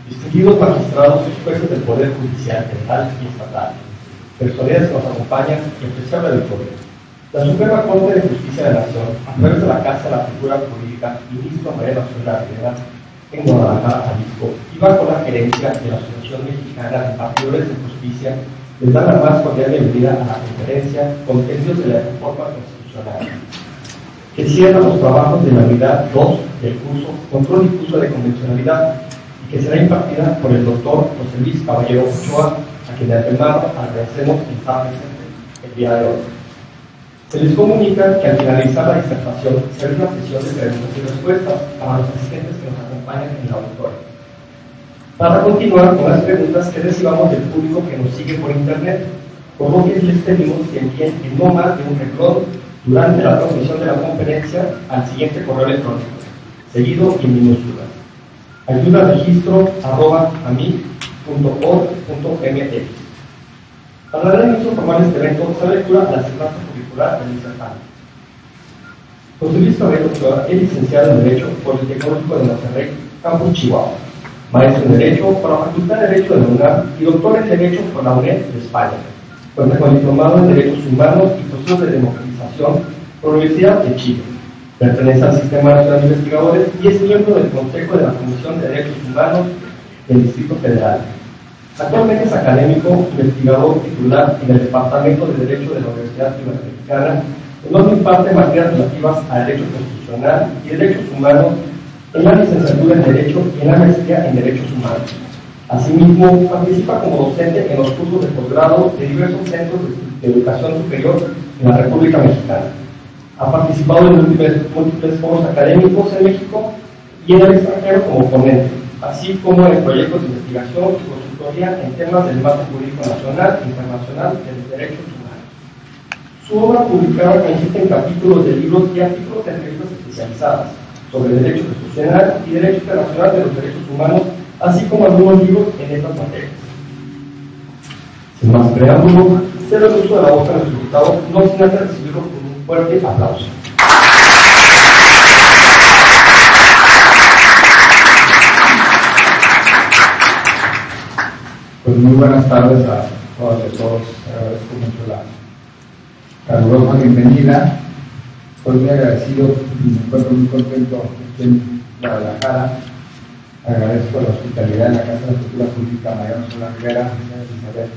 distinguidos magistrados y jueces del Poder Judicial Federal y Estatal, personalidades que nos acompañan y especial auditorio. La Suprema Corte de Justicia de la Nación, a través de la Casa de la Cultura Jurídica, ministro Mariano Soledad Rivera, en Guadalajara, Jalisco, y bajo la gerencia de la Asociación Mexicana de Partidores de Justicia, les da la más cordial bienvenida a la conferencia Contenidos de la Reforma Constitucional, que cierra los trabajos de la unidad 2 del curso Control y Uso de Convencionalidad, y que será impartida por el doctor José Luis Caballero Ochoa, a quien de antemano agradecemos que está presente el día de hoy. Se les comunica que al finalizar la disertación será una sesión de preguntas y respuestas para los asistentes que nos acompañan en el auditorio. Para continuar con las preguntas que recibamos del público que nos sigue por internet, por lo que les pedimos que envíen en no más de un renglón durante la transmisión de la conferencia al siguiente correo electrónico, seguido en minúsculas: ayudaregistro@amig.org.mx. Para dar inicio formal a este evento, se da lectura a la asignatura curricular del disertante. José Luis Caballero Ochoa es licenciado en Derecho por el Tecnológico de Monterrey, Campus Chihuahua, maestro en Derecho por la Facultad de Derecho de la UNAM y doctor en Derecho por la UNED de España. Cuenta con diplomado en Derechos Humanos y Procesos de Democratización por la Universidad de Chile. Pertenece al Sistema Nacional de Investigadores y es miembro del Consejo de la Comisión de Derechos Humanos del Distrito Federal. Actualmente es académico, investigador titular en el Departamento de Derecho de la Universidad Iberoamericana, en donde imparte materias relativas a Derecho Constitucional y Derechos Humanos en la licenciatura en Derecho y en la maestría en Derechos Humanos. Asimismo, participa como docente en los cursos de posgrado de diversos centros de educación superior en la República Mexicana. Ha participado en múltiples foros académicos en México y en el extranjero como ponente, así como en proyectos de investigación y consultoría en temas del marco jurídico nacional e internacional de los derechos humanos. Su obra publicada consiste en capítulos de libros y artículos de revistas especializadas sobre derecho constitucional y derecho internacional de los derechos humanos, así como algunos libros en estas materias. Sin más preámbulo, cedo el uso de la voz a nuestro invitado, no sin antes recibirlo con un fuerte aplauso. Pues muy buenas tardes a todas y a todos. Agradezco mucho la calurosa bienvenida. Estoy muy agradecido y me encuentro muy contento aquí en Guadalajara. Agradezco la hospitalidad de la Casa de la Cultura Jurídica Mariano Soledad Rivera, Elizabeth,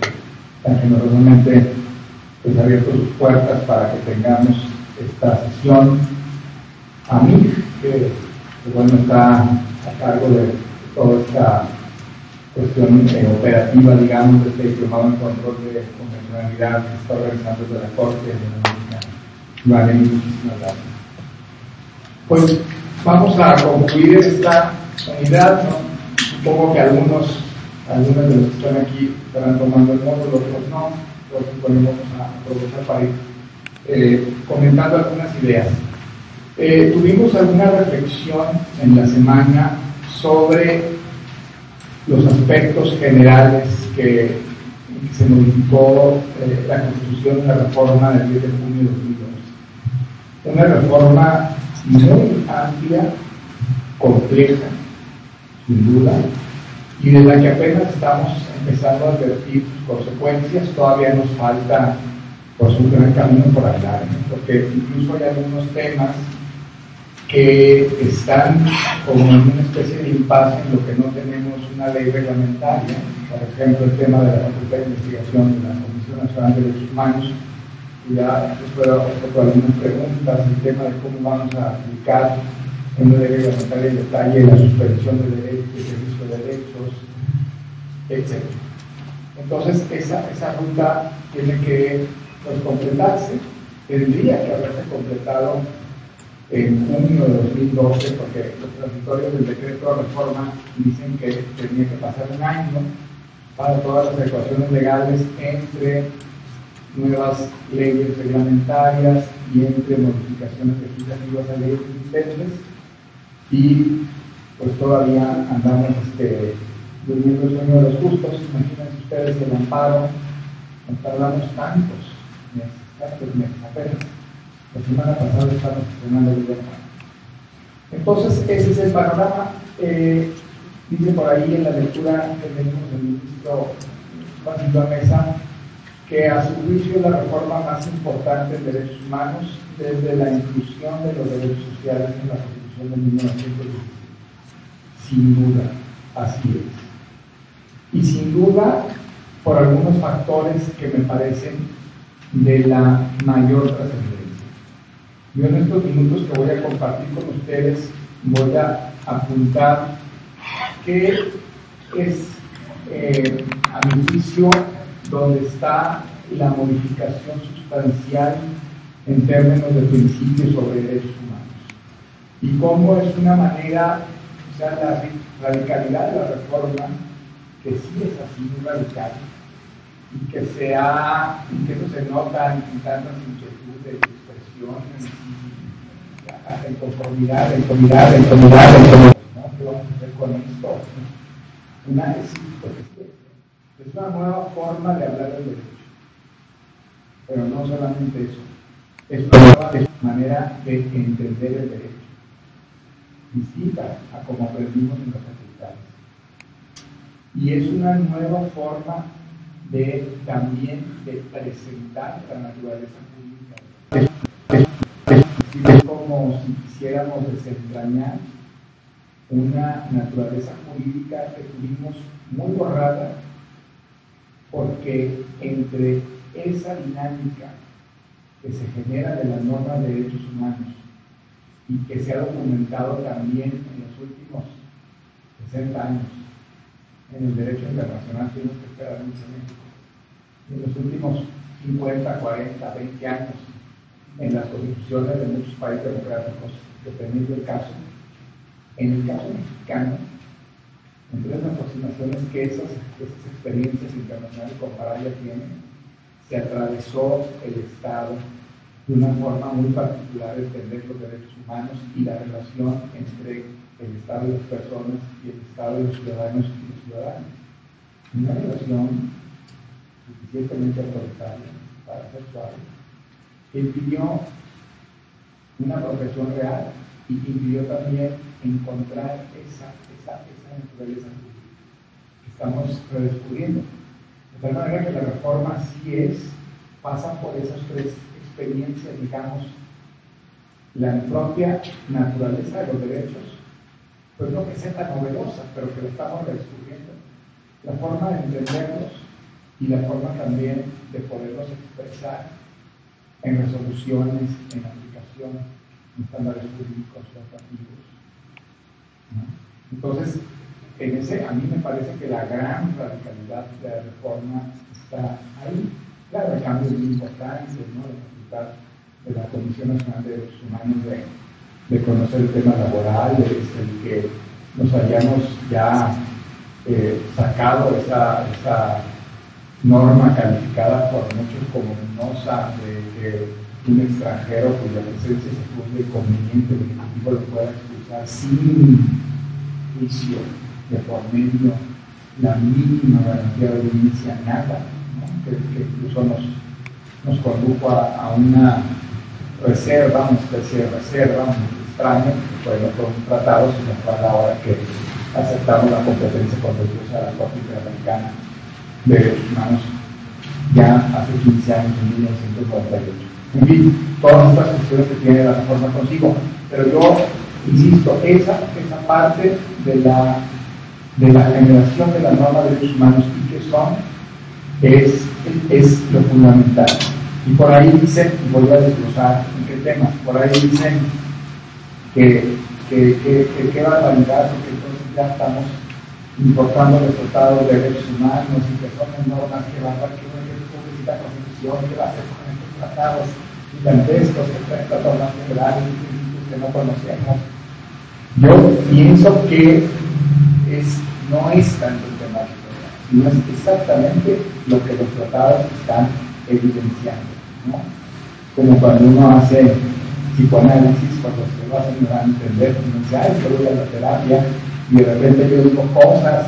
tan generosamente pues abierto sus puertas para que tengamos esta sesión. A mí, que bueno, está a cargo de toda esta cuestión operativa, digamos, de este diplomado en control de convencionalidad que está organizando desde la Corte de la Vale, muchísimas gracias. Pues vamos a concluir esta unidad, ¿no? Supongo que algunos de los que están aquí estarán tomando el módulo, otros no, entonces bueno, vamos a aprovechar para ir comentando algunas ideas. Tuvimos alguna reflexión en la semana sobre los aspectos generales que se modificó la Constitución en la reforma del 10 de junio de 2012. Una reforma muy amplia, compleja, sin duda, y de la que apenas estamos empezando a advertir sus consecuencias. Todavía nos falta pues un gran camino por andar, ¿no? Porque incluso hay algunos temas que están como en una especie de impasse en lo que no tenemos una ley reglamentaria. Por ejemplo, el tema de la Facultad de Investigación de la Comisión Nacional de Derechos Humanos. Y ya después algunas preguntas, el tema de cómo vamos a aplicar en una ley reglamentaria en detalle la suspensión de derechos, el servicio de derechos, etc. Entonces, esa ruta tiene que completarse, tendría que haberse completado en junio de 2012, porque los transitorios del decreto de reforma dicen que tenía que pasar un año para todas las adecuaciones legales entre nuevas leyes reglamentarias y entre modificaciones legislativas a leyes existentes, y pues todavía andamos durmiendo el sueño de los justos. Imagínense ustedes el amparo, nos tardamos tantos meses apenas. La semana pasada estamos estrenando el amparo. Entonces, ese es el panorama. Dice por ahí en la lectura que tenemos del ministro Juan Mesa que a su juicio es la reforma más importante en derechos humanos desde la inclusión de los derechos sociales en la Constitución de 1917. Sin duda, así es. Y sin duda, por algunos factores que me parecen de la mayor trascendencia. Yo en estos minutos que voy a compartir con ustedes voy a apuntar que es, a mi juicio, donde está la modificación sustancial en términos de principios sobre derechos humanos. Y cómo es una manera, o sea, la radicalidad de la reforma, que sí es así, muy radical, y que eso se nota en tantas inquietudes, expresiones, en conformidad, ¿no? ¿Qué vamos a hacer con esto? Es una nueva forma de hablar del derecho. Pero no solamente eso, es una nueva manera de entender el derecho, distinta a como aprendimos en las facultades. Y es una nueva forma también de presentar la naturaleza jurídica. Es como si quisiéramos desentrañar una naturaleza jurídica que tuvimos muy borrada, porque entre esa dinámica que se genera de las normas de derechos humanos y que se ha documentado también en los últimos 60 años en el derecho internacional, tenemos que esperar mucho en México, en los últimos 50, 40, 20 años en las constituciones de muchos países democráticos, dependiendo del caso. En el caso mexicano, entre las aproximaciones que esas experiencias internacionales comparables tienen, se atravesó el Estado de una forma muy particular de entender los derechos humanos y la relación entre el Estado y las personas y el Estado y los ciudadanos y los ciudadanos. Una relación suficientemente autoritaria para ser suave, que impidió una profesión real y que impidió también encontrar esa naturaleza que estamos redescubriendo. De tal manera que la reforma sí pasa por esas tres experiencias, digamos, la propia naturaleza de los derechos, pues no que sea tan novedosa, pero que la estamos redescubriendo, la forma de entenderlos y la forma también de poderlos expresar en resoluciones, en aplicación, en estándares jurídicos normativos, ¿no? Entonces, a mí me parece que la gran radicalidad de la reforma está ahí. Claro, el cambio es muy importante, ¿no? La facultad de la Comisión Nacional de Derechos Humanos de conocer el tema laboral, el que nos hayamos ya sacado esa norma calificada por muchos como venenosa de un extranjero cuya presencia se juzgue conveniente, el Ejecutivo lo pueda expulsar sin juicio de por medio, la mínima garantía de audiencia, nada, ¿no? que incluso nos condujo a una reserva, una especie de reserva muy extraña, que fue no por un tratado, sino fue a la hora que aceptamos la competencia contenciosa de la Corte Interamericana de Derechos Humanos ya hace 15 años, en 1998. En fin, todas estas cuestiones que tiene la reforma consigo, pero yo insisto, esa parte de la generación de la norma de derechos humanos y que son es lo fundamental. Y por ahí dicen, y voy a desglosar en qué temas, por ahí dicen que qué barbaridad, porque entonces ya estamos importando los tratados de derechos humanos y que son normas que van a que la Constitución, que va a hacer con estos tratados gigantescos, estas normas federales y principios que no conocemos. Yo pienso que no es tanto el tema, sino es exactamente lo que los tratados están evidenciando, ¿no? Como cuando uno hace psicoanálisis, cuando se lo hacen, me van a entender, uno dice, ay, yo voy a la terapia y de repente yo digo cosas,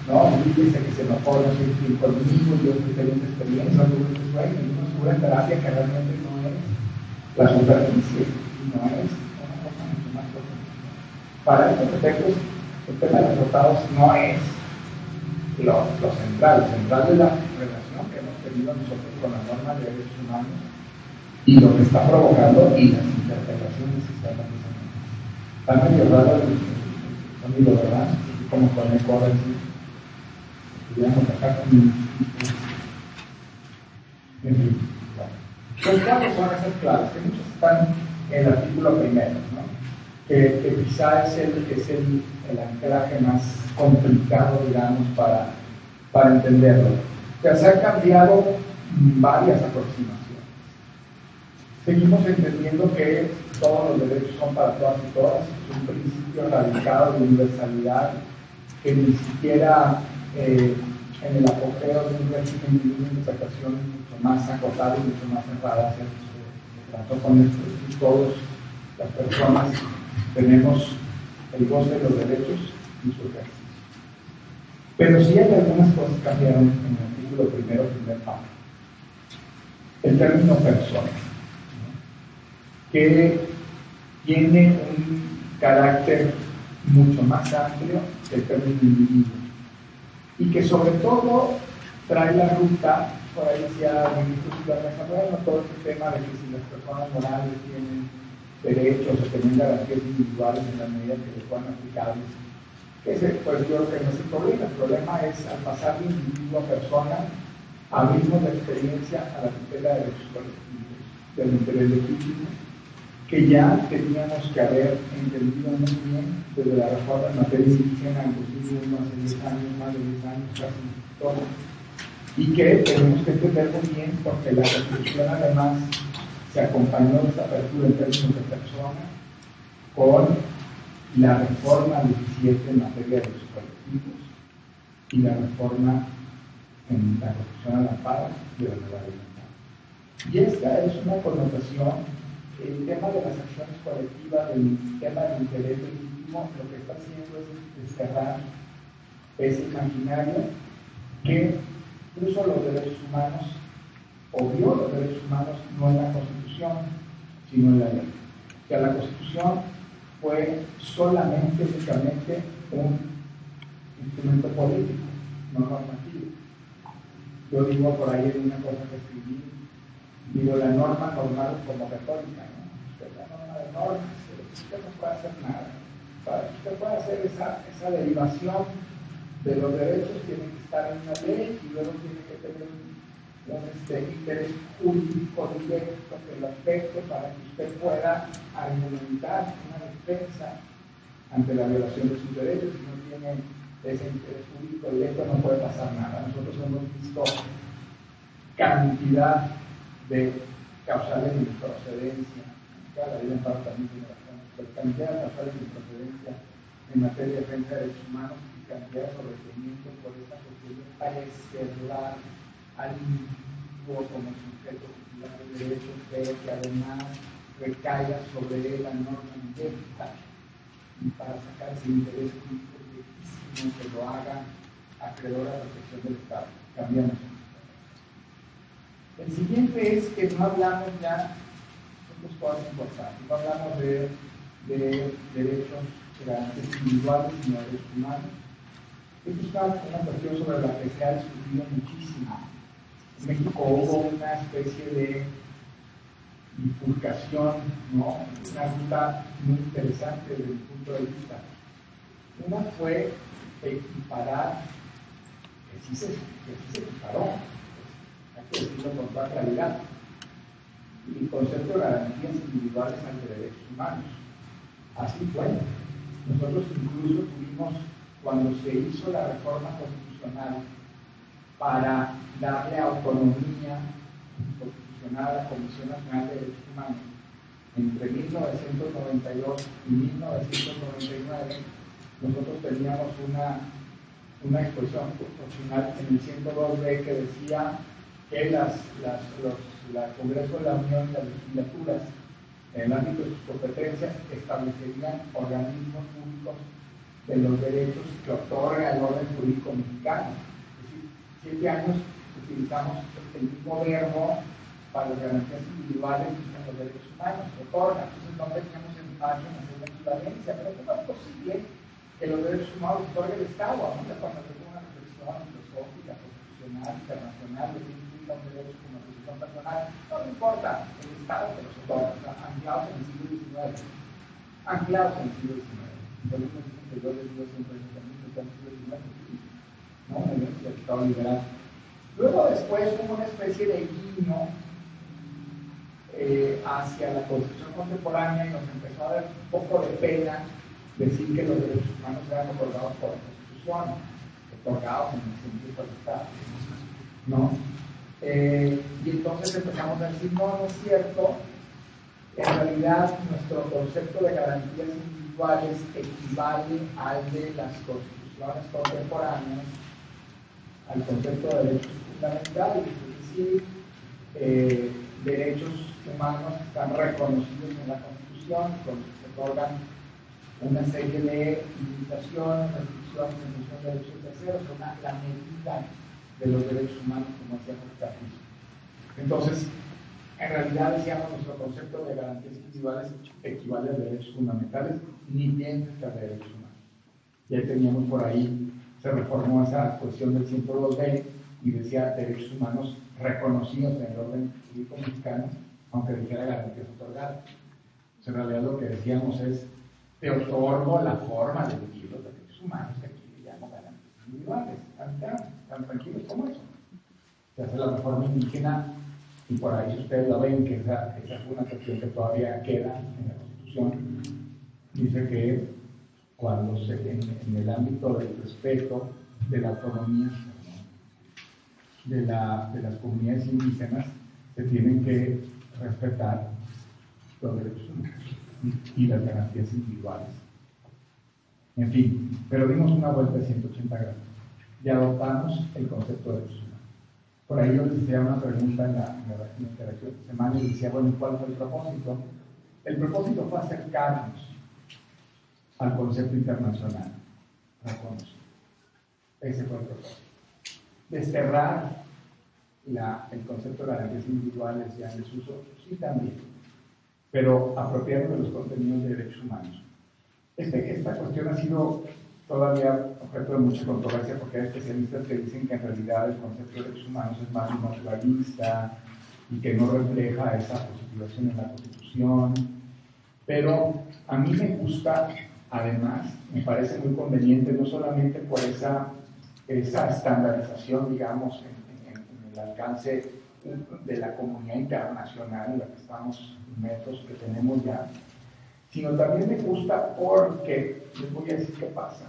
¿no? Y dice que se enojó, no sé quién conmigo, yo tengo una experiencia, tuve un sueño, y uno sube en terapia que realmente no es la superficie, no es una cosa mucho más profunda. Para estos efectos, el tema de los resultados no es lo central. Lo central de la relación que hemos tenido nosotros con la norma de derechos humanos y lo que está provocando y las interpretaciones que están haciendo. Está medio raro el sonido, ¿verdad? Como con el cover, digamos, acá con en fin, los cuatro son esas claves, que muchos están en el artículo primero, ¿no? que quizá es el anclaje más complicado, digamos, para entenderlo. Que se han cambiado varias aproximaciones. Seguimos entendiendo que todos los derechos son para todas y todas, es un principio radicado de universalidad que ni siquiera en el apogeo de un régimen de una interpretación mucho más acotada y mucho más cerrada se trató con esto. Y todas las personas tenemos el goce de los derechos y su ejercicio. Pero sí hay algunas cosas que cambiaron en el artículo primero, primer párrafo. El término persona, ¿no? Que tiene un carácter mucho más amplio que el término individuo y que sobre todo trae la ruta, por ahí decía el ministro bueno, todo este tema de que si las personas morales tienen derechos o tienen garantías individuales en la medida que les puedan aplicables. Ese, pues yo creo que no es el problema. El problema es al pasar de individuo a persona, abrimos la experiencia a la tutela de derechos colectivos, del interés legítimo, que ya teníamos que haber entendido muy bien desde la reforma en materia indígena en 2001, hace 10 años, más de 10 años, casi todo, y que tenemos que entender muy bien porque la Constitución además se acompañó de esta apertura en términos de persona con la reforma 17 en materia de derechos colectivos y la reforma en la Constitución al amparo de la nueva libertad. Y esta es una connotación. El tema de las acciones colectivas, el tema del interés legítimo, lo que está haciendo es desterrar ese imaginario que puso los derechos humanos o vio los derechos humanos no en la Constitución, sino en la ley. O sea, la Constitución fue solamente, únicamente un instrumento político, no normativo. Yo digo por ahí en una cosa que escribí, digo la norma normal como católica, ¿no? Usted la norma de normas, usted no puede hacer nada. Para que usted pueda hacer esa derivación de los derechos, tiene que estar en una ley y luego tiene que tener un interés jurídico directo que lo afecte para que usted pueda argumentar una defensa ante la violación de sus derechos. Si no tiene ese interés jurídico directo, no puede pasar nada. Nosotros hemos visto cantidad de causales de improcedencia, la ley de amparo también tiene bastante, cantidad de causales de improcedencia en materia de defensa de derechos humanos y cantidad de sobreseimiento por esta cuestión de preservar al individuo como sujeto titular de derechos, pero que además recaiga sobre él la norma directa y para sacar ese interés jurídico directísimo que lo haga acreedor a la protección del Estado. Cambiamos. El siguiente es que no hablamos ya de dos cosas importantes, no hablamos de derechos individuales sino de derechos humanos. Esto es una cuestión sobre la que se ha discutido muchísimo. En México hubo una especie de bifurcación, ¿no? Una ruta muy interesante desde mi punto de vista. Una fue equiparar, que sí se equiparó, hay que decirlo con toda claridad, el concepto de garantías individuales ante derechos humanos. Así fue. Nosotros incluso tuvimos, cuando se hizo la reforma constitucional para darle autonomía constitucional a la Comisión Nacional de Derechos Humanos, entre 1992 y 1999, nosotros teníamos una exposición constitucional en el 102B que decía que el Congreso de la Unión y las legislaturas en el ámbito de sus competencias establecerían organismos públicos de los derechos que otorga el orden jurídico mexicano. Es decir, 7 años utilizamos el mismo verbo para las garantías individuales y para los derechos humanos, otorga. Entonces no teníamos empacho en hacer la equivalencia, pero ¿cómo es posible que los derechos humanos los otorga el Estado, a menos cuando se una reflexión filosófica, constitucional, internacional, de que implica un derecho como atribución personal, no me importa, el Estado que los otorga, o sea, anclados en el siglo XIX, anclados en el siglo XIX. Por eso dicen que yo les digo siempre que también está en el siglo XIX, ¿no? En el Estado liberal. Luego después hubo una especie de guiño hacia la Constitución contemporánea y nos empezó a dar un poco de pena decir que los derechos humanos eran otorgados por la Constitución, otorgados en el sentido del Estado, ¿no? Y entonces empezamos a decir, no, no es cierto, en realidad nuestro concepto de garantías individuales equivale al de las constituciones contemporáneas, al concepto de derechos fundamentales, es decir, derechos humanos que están reconocidos en la Constitución, donde se otorgan una serie de limitaciones, restricciones en función de derechos terceros, la medida de los derechos humanos, como decíamos antes. Entonces, en realidad decíamos nuestro concepto de garantías individuales equivale a derechos fundamentales, ni bien cerca de derechos humanos. Y ahí teníamos por ahí, se reformó esa cuestión del 102D y decía derechos humanos reconocidos en el orden jurídico mexicano, aunque dijera garantías otorgadas. En realidad lo que decíamos es, te otorgo la forma de vivir los derechos humanos, que aquí le llamo garantías individuales, tan tranquilos como eso. Se hace la reforma indígena y por ahí ustedes la ven, que esa es una cuestión que todavía queda en la Constitución. Dice que cuando en el ámbito del respeto de la autonomía de las comunidades indígenas se tienen que respetar los derechos humanos y las garantías individuales. En fin, pero dimos una vuelta de 180 grados y adoptamos el concepto de derechos humanos. Por ahí yo les hacía una pregunta en la interacción de semana y decía, bueno, ¿cuál fue el propósito? El propósito fue acercarnos al concepto internacional reconocido. Ese fue el propósito. Desterrar el concepto de garantías individuales ya en desuso, sí también, pero apropiarnos de los contenidos de derechos humanos. Esta cuestión ha sido todavía objeto de mucha controversia porque hay especialistas que dicen que en realidad el concepto de derechos humanos es más naturalista y que no refleja esa positivación en la Constitución, pero a mí me gusta, además, me parece muy conveniente, no solamente por esa estandarización, digamos, en el alcance de la comunidad internacional en la que estamos inmersos, que tenemos ya, sino también me gusta porque, les voy a decir qué pasa,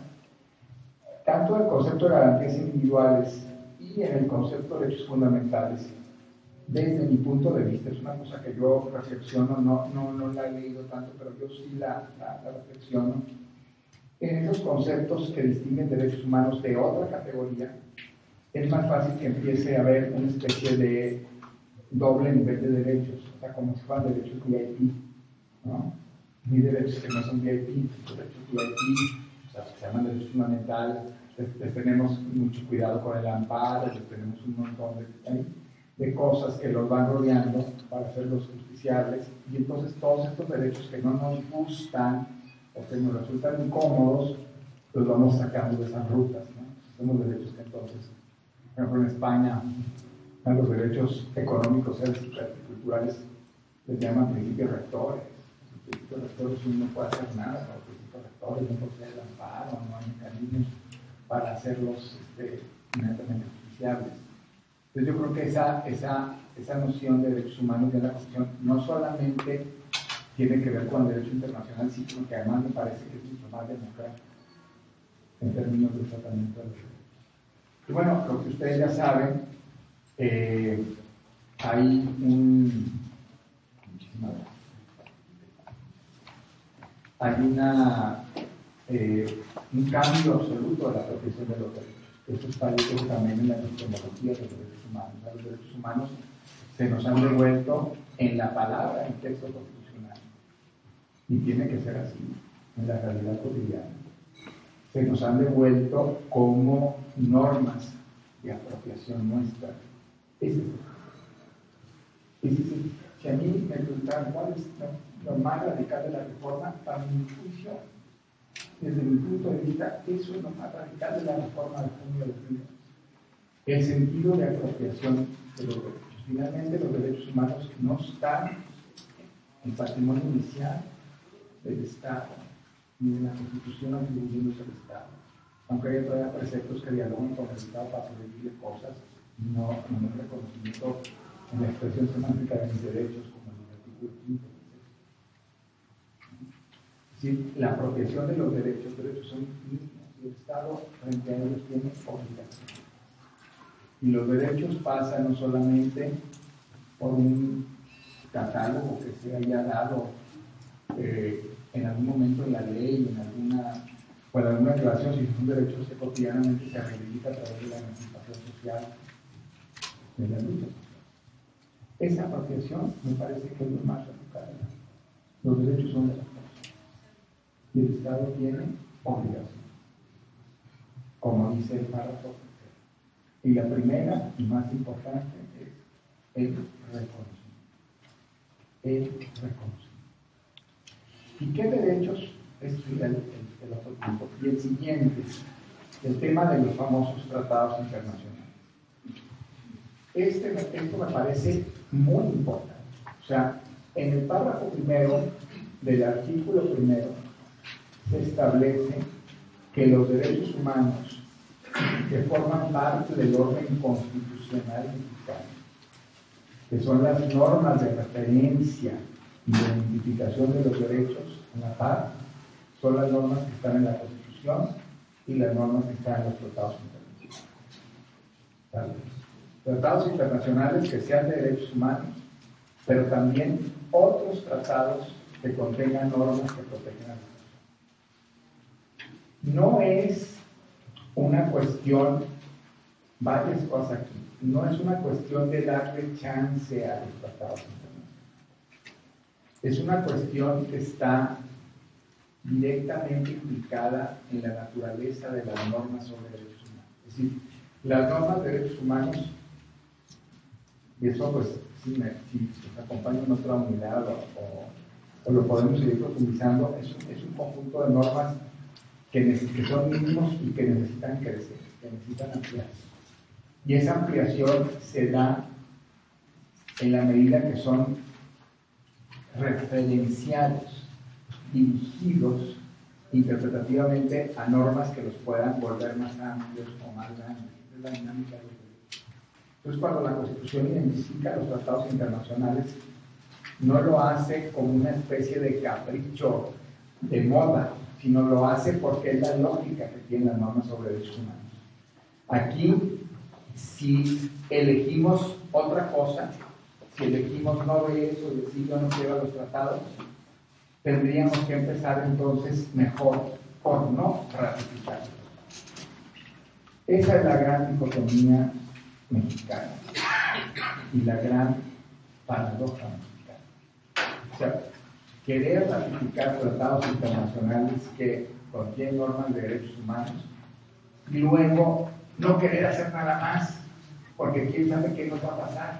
tanto en el concepto de garantías individuales y en el concepto de derechos fundamentales, desde mi punto de vista, es una cosa que yo reflexiono, no la he leído tanto, pero yo sí la reflexiono, en esos conceptos que distinguen derechos humanos de otra categoría, es más fácil que empiece a haber una especie de doble nivel de derechos, o sea, como si fueran derechos VIP, ¿no? Ni derechos que no son VIP, derechos VIP, o sea, que se llaman derechos fundamentales, les tenemos mucho cuidado con el amparo, les tenemos un montón de cosas que los van rodeando para hacerlos justiciables, y entonces todos estos derechos que no nos gustan o que nos resultan incómodos, los vamos sacando de esas rutas, ¿no? Son los derechos que entonces, por ejemplo, en España, a los derechos económicos, sociales y culturales les llaman principios rectores. Los principios rectores uno no puede hacer nada con los principios rectores, no puede hacer el amparo, no hay mecanismos para hacerlos inmediatamente justiciables. Entonces yo creo que esa noción de derechos humanos de la Constitución no solamente tiene que ver con el derecho internacional, sino que además me parece que es mucho más democrático en términos del tratamiento de los derechos. Y bueno, lo que ustedes ya saben, hay un cambio absoluto de la protección de los derechos. Esto está dicho también en la epistemología de los derechos humanos. Los derechos humanos se nos han devuelto en la palabra, en texto constitucional. Y tiene que ser así, en la realidad cotidiana. Se nos han devuelto como normas de apropiación nuestra. Si a mí me preguntaran cuál es lo más radical de la reforma, para mi juicio, desde mi punto de vista, eso es lo más radical de la reforma de junio de 2000. El sentido de apropiación de los derechos. Finalmente, los derechos humanos no están en patrimonio inicial del Estado, ni en la Constitución atribuyéndose al Estado. Aunque haya todavía preceptos que dialogan con el Estado para prohibirle cosas, no en un reconocimiento en la expresión semántica de mis derechos, como en el artículo 5. Es decir, la apropiación de los derechos son infinitos y el Estado frente a ellos tiene obligaciones. Y los derechos pasan no solamente por un catálogo que se haya dado en algún momento en la ley, en alguna declaración, sino son derechos que cotidianamente se reivindica a través de la emancipación social, de la lucha. Esa apropiación me parece que es lo más radical. Los derechos son de las personas y el Estado tiene obligación, como dice el párrafo. Y la primera y más importante es el reconocimiento. El reconocimiento. ¿Y qué derechos? Es el otro punto. Y el siguiente, el tema de los famosos tratados internacionales. Esto me parece muy importante. O sea, en el párrafo primero del artículo primero se establece que los derechos humanos que forman parte del orden constitucional mexicano, que son las normas de referencia y de identificación de los derechos en la paz, son las normas que están en la Constitución y las normas que están en los tratados internacionales. Tratados internacionales que sean de derechos humanos, pero también otros tratados que contengan normas que protegen a los derechos. No es una cuestión, varias cosas aquí, no es una cuestión de darle chance a los tratados internacionales. Es una cuestión que está directamente implicada en la naturaleza de las normas sobre derechos humanos. Es decir, las normas de derechos humanos, y eso pues si nos acompaña en otra unidad o lo podemos seguir profundizando, es un conjunto de normas que son mínimos y que necesitan crecer, que necesitan ampliarse. Y esa ampliación se da en la medida que son referenciados, dirigidos interpretativamente a normas que los puedan volver más amplios o más grandes. Es la dinámica de los derechos. Entonces, cuando la Constitución identifica los tratados internacionales, no lo hace como una especie de capricho de moda, sino lo hace porque es la lógica que tiene las normas sobre derechos humanos. Aquí, si elegimos otra cosa, si elegimos no ver eso y decir yo no quiero los tratados, tendríamos que empezar entonces mejor por no ratificarlos. Esa es la gran dicotomía mexicana y la gran paradoja mexicana. O sea, querer ratificar tratados internacionales que contienen normas de derechos humanos y luego no querer hacer nada más, porque quién sabe qué nos va a pasar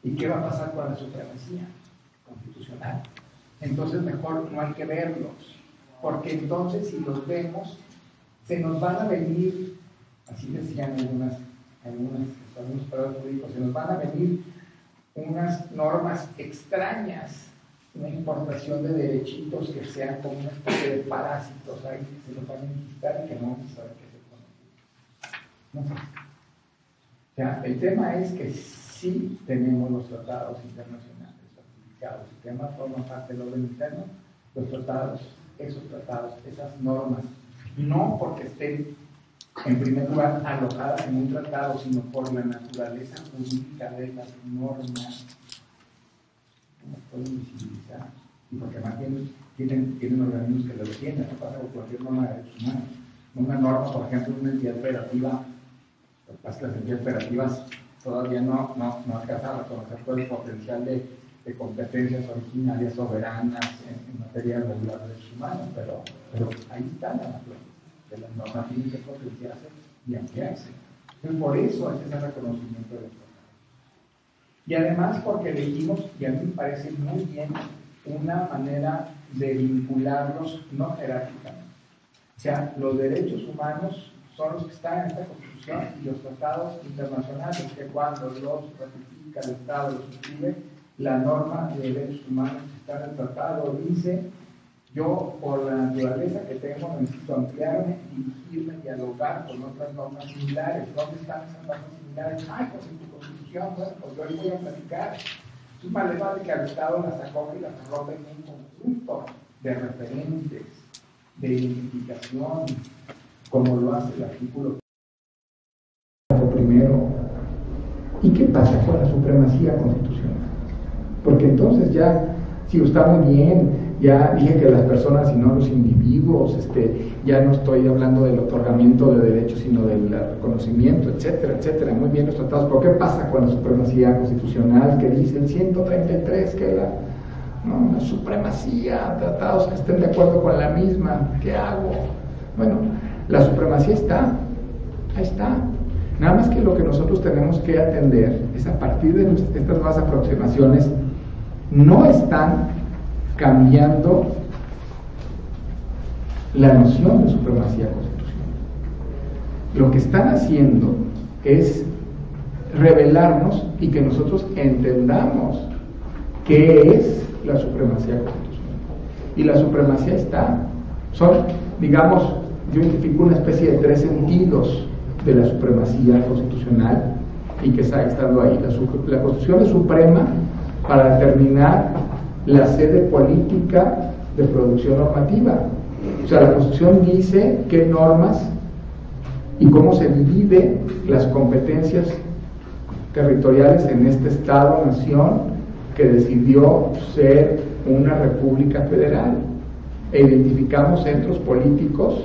y qué va a pasar con la supremacía constitucional. Entonces mejor no hay que verlos, porque entonces si los vemos, se nos van a venir, así decían algunos operadores jurídicos, se nos van a venir unas normas extrañas, una importación de derechitos que sean como una especie de parásitos ahí que se nos van a inquistar y que no vamos a saber qué hacer con ellos. No sé. O sea, el tema es que sí tenemos los tratados internacionales ratificados, y que además forman parte del orden interno, los tratados, esos tratados, esas normas, no porque estén en primer lugar alojadas en un tratado, sino por la naturaleza jurídica de las normas, no pueden visibilizar, y porque más tienen organismos que lo defienden, no pasa por cualquier norma de derechos humanos. Una norma, por ejemplo, una entidad federativa, lo que pasa es que las entidades federativas todavía no alcanzan a reconocer todo el potencial de competencias originarias soberanas en materia de regular derechos humanos, pero ahí está la naturaleza de las normas, tienen que potenciarse y ampliarse. Entonces, por eso es ese reconocimiento de los tratados. Y además porque elegimos, y a mí me parece muy bien, una manera de vincularlos no jerárquicamente, O sea, los derechos humanos son los que están en esta Constitución y los tratados internacionales, que cuando los ratifica el Estado, los suscribe, la norma de derechos humanos que está en el tratado dice: yo, por la naturaleza que tengo, necesito ampliarme, dirigirme, dialogar con otras normas similares. ¿Dónde están esas normas similares? Ay, pues en tu Constitución. Bueno, pues yo les voy a platicar. Es más les vale que al Estado las acoge y las arrope en un conjunto de referentes, de identificación, como lo hace el artículo primero. ¿Y qué pasa con la supremacía constitucional? Porque entonces ya, si está muy bien, ya dije que las personas y no los individuos, ya no estoy hablando del otorgamiento de derechos, sino del reconocimiento, etcétera, etcétera. Muy bien los tratados, pero ¿qué pasa con la supremacía constitucional que dice el 133 que la supremacía, tratados que estén de acuerdo con la misma? ¿Qué hago? Bueno, la supremacía está, ahí está. Nada más que lo que nosotros tenemos que atender es, a partir de estas nuevas aproximaciones, no están cambiando la noción de supremacía constitucional. Lo que están haciendo es revelarnos y que nosotros entendamos qué es la supremacía constitucional. Y la supremacía está, digamos, yo identifico una especie de 3 sentidos de la supremacía constitucional y que está estando ahí. La Constitución es suprema para determinar la sede política de producción normativa. O sea, la Constitución dice qué normas y cómo se dividen las competencias territoriales en este Estado-nación que decidió ser una república federal. E identificamos centros políticos,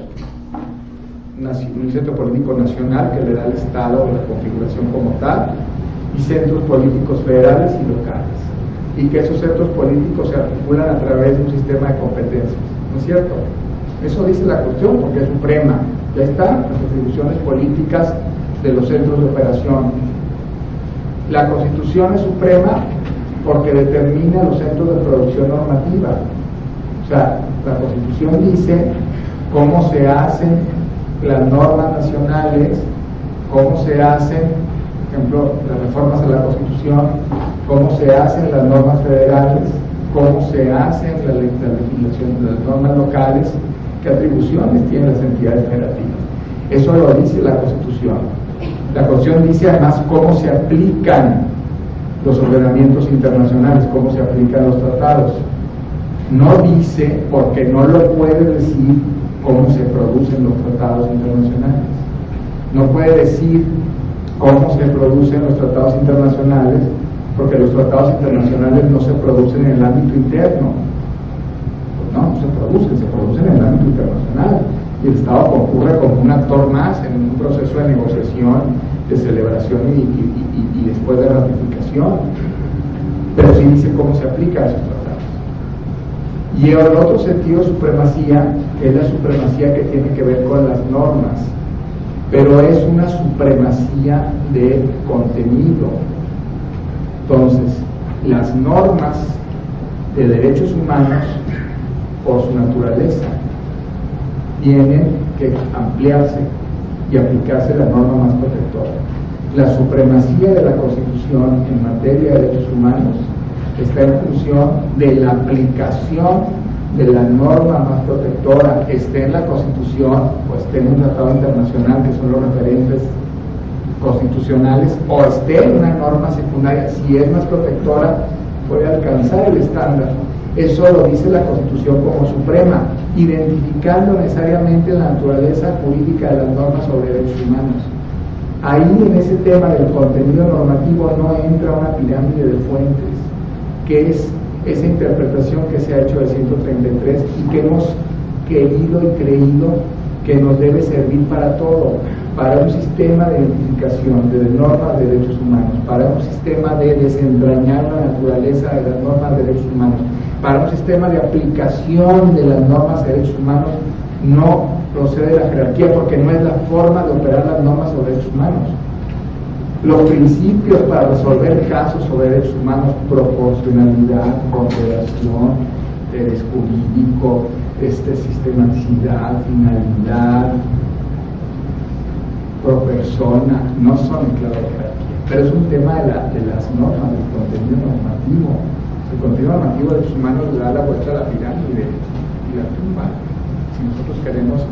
un centro político nacional que le da al Estado la configuración como tal, y centros políticos federales y locales, y que esos centros políticos se articulan a través de un sistema de competencias, ¿no es cierto? Eso dice la Constitución porque es suprema. Ya están las atribuciones políticas de los centros de operación. La Constitución es suprema porque determina los centros de producción normativa. O sea, la Constitución dice cómo se hacen las normas nacionales, cómo se hacen, por ejemplo, las reformas a la Constitución, cómo se hacen las normas federales, cómo se hacen la legislación de las normas locales, qué atribuciones tienen las entidades federativas. Eso lo dice la Constitución. La Constitución dice además cómo se aplican los ordenamientos internacionales, cómo se aplican los tratados. No dice, porque no lo puede decir, cómo se producen los tratados internacionales. No puede decir cómo se producen los tratados internacionales, porque los tratados internacionales no se producen en el ámbito interno. No se producen en el ámbito internacional. Y el Estado concurre como un actor más en un proceso de negociación, de celebración y después de ratificación. Pero sí dice cómo se aplican esos tratados. Y el otro sentido de supremacía es la supremacía que tiene que ver con las normas, pero es una supremacía de contenido. Entonces, las normas de derechos humanos, por su naturaleza, tienen que ampliarse y aplicarse la norma más protectora. La supremacía de la Constitución en materia de derechos humanos está en función de la aplicación de la norma más protectora, esté en la Constitución o esté en un tratado internacional, que son los referentes constitucionales, o esté en una norma secundaria. Si es más protectora, puede alcanzar el estándar. Eso lo dice la Constitución como suprema, identificando necesariamente la naturaleza jurídica de las normas sobre derechos humanos. Ahí, en ese tema del contenido normativo, no entra una pirámide de fuentes, que es esa interpretación que se ha hecho del 133 y que hemos querido y creído que nos debe servir para todo, para un sistema de identificación de normas de derechos humanos, para un sistema de desentrañar la naturaleza de las normas de derechos humanos, para un sistema de aplicación de las normas de derechos humanos. No procede de la jerarquía, porque no es la forma de operar las normas sobre derechos humanos. Los principios para resolver casos sobre derechos humanos: proporcionalidad, ponderación, interés jurídico, sistematicidad, finalidad, pro persona, no son en clave de jerarquía, pero es un tema de las normas, del contenido normativo. El contenido normativo de derechos humanos le da la vuelta a la pirámide y la tumba, si nosotros queremos,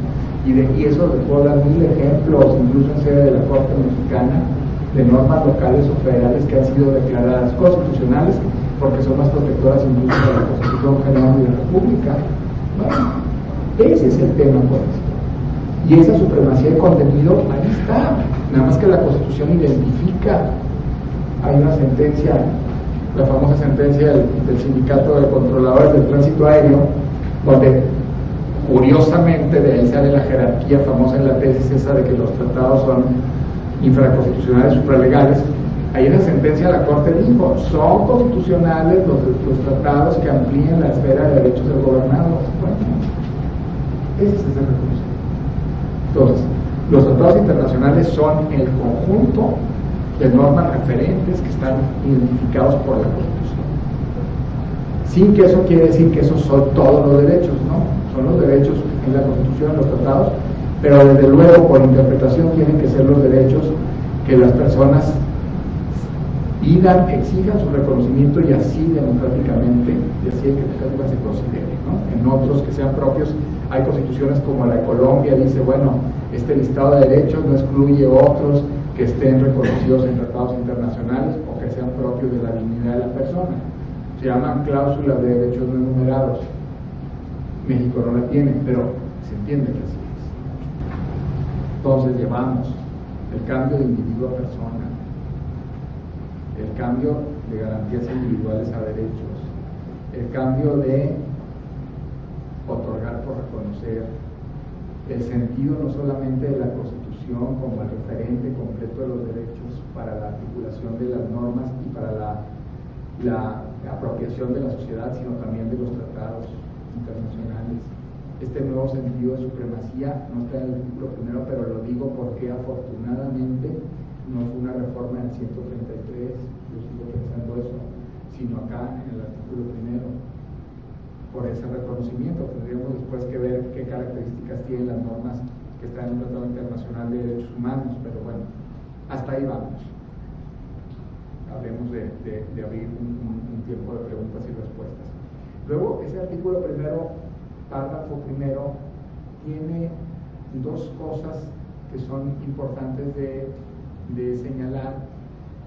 y eso les puedo dar 1000 ejemplos, incluso en sede de la Corte Mexicana, de normas locales o federales que han sido declaradas constitucionales porque son más protectoras incluso de la Constitución General de la República. Bueno, ese es el tema con esto. Y esa supremacía de contenido, ahí está. Nada más que la Constitución identifica. Hay una sentencia, la famosa sentencia del Sindicato de Controladores del Tránsito Aéreo, donde curiosamente de ahí sale la jerarquía famosa en la tesis esa de que los tratados son infraconstitucionales, supralegales. Ahí en la sentencia la Corte dijo, son constitucionales los tratados que amplíen la esfera de derechos del gobernado. Bueno, ese es el recurso. Entonces, los tratados internacionales son el conjunto de normas referentes que están identificados por la Constitución. Sin que eso quiere decir que esos son todos los derechos, ¿no? Son los derechos en la Constitución, en los tratados, pero desde luego por interpretación tienen que ser los derechos que las personas pidan, exijan su reconocimiento y así democráticamente, y así que se considere, ¿no? En otros que sean propios, hay constituciones como la de Colombia, dice, bueno, este listado de derechos no excluye otros que estén reconocidos en tratados internacionales o que sean propios de la dignidad de la persona. Se llaman cláusulas de derechos no enumerados. México no la tiene, pero se entiende que así es. Entonces llevamos el cambio de individuo a persona, el cambio de garantías individuales a derechos, el cambio de otorgar por reconocer, el sentido no solamente de la Constitución como el referente completo de los derechos para la articulación de las normas y para la apropiación de la sociedad, sino también de los tratados internacionales. Este nuevo sentido de supremacía no está en el artículo primero, pero lo digo porque afortunadamente no fue una reforma del 133, yo sigo pensando eso, sino acá en el artículo primero. Por ese reconocimiento tendríamos después que ver qué características tienen las normas que están en un Tratado Internacional de Derechos Humanos, pero bueno, hasta ahí vamos. Hablemos de abrir un tiempo de preguntas y respuestas. Luego, ese artículo primero, párrafo primero, tiene dos cosas que son importantes de señalar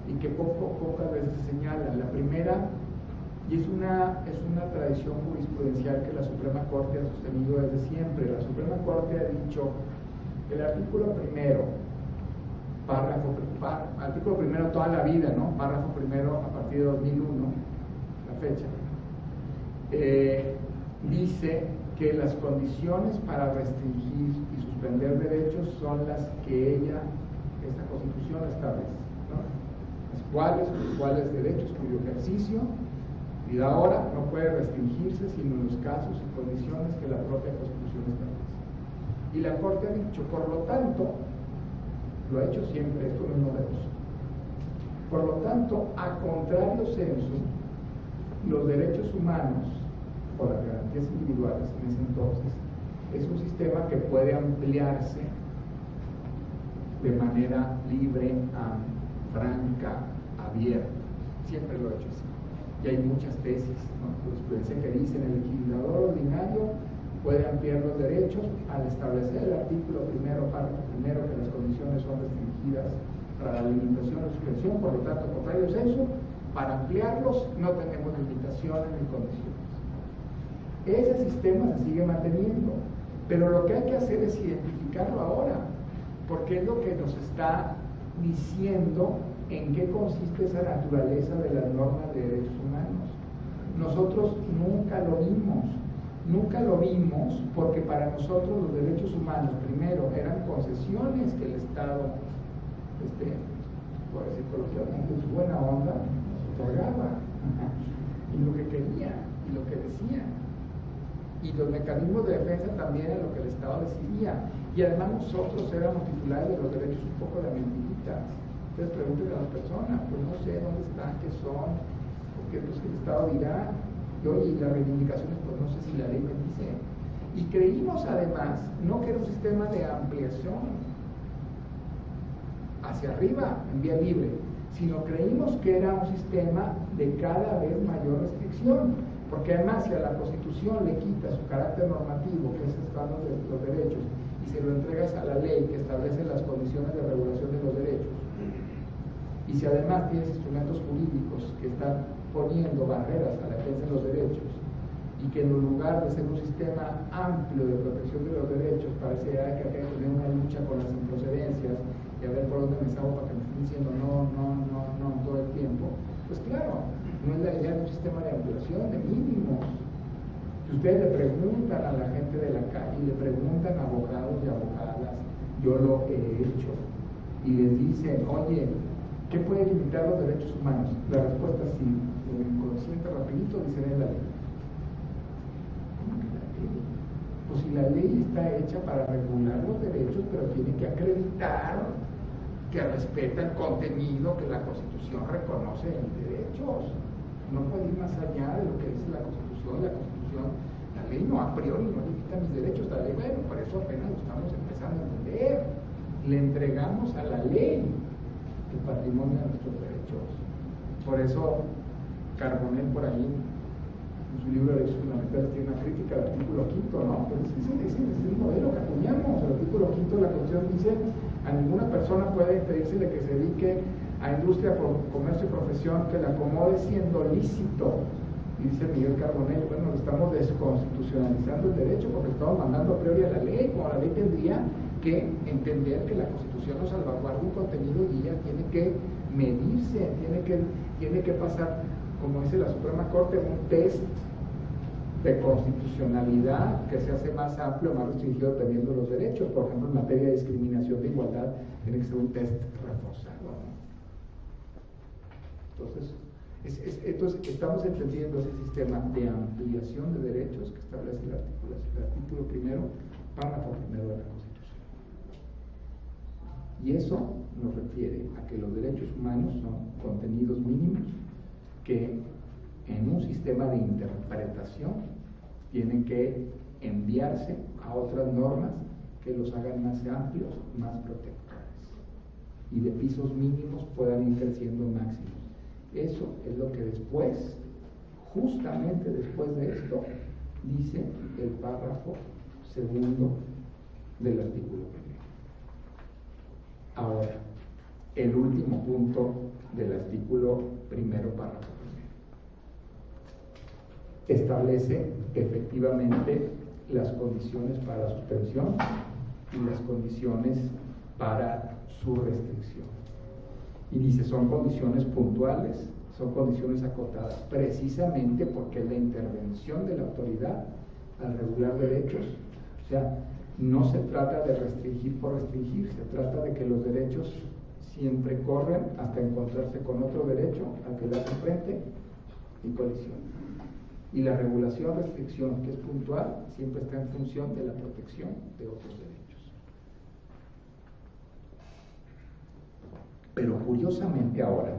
y que pocas veces se señalan. La primera, y es una tradición jurisprudencial que la Suprema Corte ha sostenido desde siempre. La Suprema Corte ha dicho que el artículo primero, artículo primero toda la vida, ¿no? Párrafo primero a partir de 2001, la fecha, dice que las condiciones para restringir y suspender derechos son las que esta Constitución establece, ¿no? Los cuales derechos cuyo ejercicio y ahora no puede restringirse sino en los casos y condiciones que la propia Constitución establece. Y la Corte ha dicho, por lo tanto, lo ha hecho siempre, esto no es novedoso. Por lo tanto, a contrario sensu, los derechos humanos o las garantías individuales en ese entonces es un sistema que puede ampliarse de manera libre, franca, abierta. Siempre lo ha hecho así. Y hay muchas tesis, ¿no? Jurisprudencia que dicen el legislador ordinario puede ampliar los derechos al establecer el artículo primero, párrafo primero, que las condiciones son restringidas para la limitación o suspensión, por lo tanto, contrario sensu, para ampliarlos no tenemos limitaciones ni condiciones. Ese sistema se sigue manteniendo, pero lo que hay que hacer es identificarlo ahora, porque es lo que nos está diciendo en qué consiste esa naturaleza de las normas de derechos humanos. Nosotros nunca lo vimos porque para nosotros los derechos humanos primero eran concesiones que el Estado, por decir coloquialmente, en su buena onda, otorgaba, y lo que quería, y lo que decía. Y los mecanismos de defensa también era lo que el Estado decidía. Y además nosotros éramos titulares de los derechos un poco de mentiritas. Entonces pregúntenle a las personas, pues no sé dónde están, qué son, porque pues, el Estado dirá, y oye, las reivindicaciones, pues no sé si la ley me dice. Y creímos además, no que era un sistema de ampliación hacia arriba, en vía libre, sino creímos que era un sistema de cada vez mayor restricción, porque además si a la Constitución le quitas su carácter normativo, que es el estado de los derechos, y se lo entregas a la ley que establece las condiciones de regulación de los derechos, y si además tienes instrumentos jurídicos que están poniendo barreras a la defensa de los derechos, y que en lugar de ser un sistema amplio de protección de los derechos, pareciera que hay que tener una lucha con las improcedencias y a ver por dónde me salgo para que me estén diciendo no todo el tiempo, pues claro, no es la idea de un sistema de ampliación, de mínimos. Si ustedes le preguntan a la gente de la calle, le preguntan a abogados y abogadas, yo lo he hecho, y les dicen, oye, ¿qué puede limitar los derechos humanos? La respuesta es sí, en el inconsciente rapidito dicen es la ley. Pues si la ley está hecha para regular los derechos, pero tiene que acreditar que respeta el contenido que la Constitución reconoce en derechos. No puede ir más allá de lo que dice la Constitución. La ley no a priori no limita mis derechos. La ley, bueno, por eso apenas lo estamos empezando a entender. Le entregamos a la ley el patrimonio de nuestros derechos. Por eso Carbonell por ahí en su libro de Derechos Fundamentales tiene una crítica al artículo 5, ¿no? Pues ese es el modelo que acuñamos. El artículo 5 de la Constitución dice: a ninguna persona puede impedirse de que se dedique a industria, comercio y profesión que la acomode siendo lícito. Y dice Miguel Carbonell, bueno, estamos desconstitucionalizando el derecho porque estamos mandando a priori a la ley, como la ley tendría que entender que la Constitución nos salvaguarda un contenido y ella tiene que medirse, tiene que pasar, como dice la Suprema Corte, un test de constitucionalidad que se hace más amplio, más restringido dependiendo de los derechos. Por ejemplo, en materia de discriminación, de igualdad, tiene que ser un test reforzado, ¿no? Entonces estamos entendiendo ese sistema de ampliación de derechos que establece el artículo primero, párrafo primero de la Constitución. Y eso nos refiere a que los derechos humanos son contenidos mínimos que en un sistema de interpretación tienen que enviarse a otras normas que los hagan más amplios, más protectores, y de pisos mínimos puedan ir creciendo máximos. Eso es lo que después, justamente después de esto, dice el párrafo segundo del artículo primero. Ahora, el último punto del artículo primero, párrafo primero, establece efectivamente las condiciones para la suspensión y las condiciones para su restricción. Y dice, son condiciones puntuales, son condiciones acotadas, precisamente porque es la intervención de la autoridad al regular derechos. O sea, no se trata de restringir por restringir, se trata de que los derechos siempre corren hasta encontrarse con otro derecho al que le hace frente y colisión. Y la regulación restricción, que es puntual, siempre está en función de la protección de otros derechos. Pero curiosamente ahora,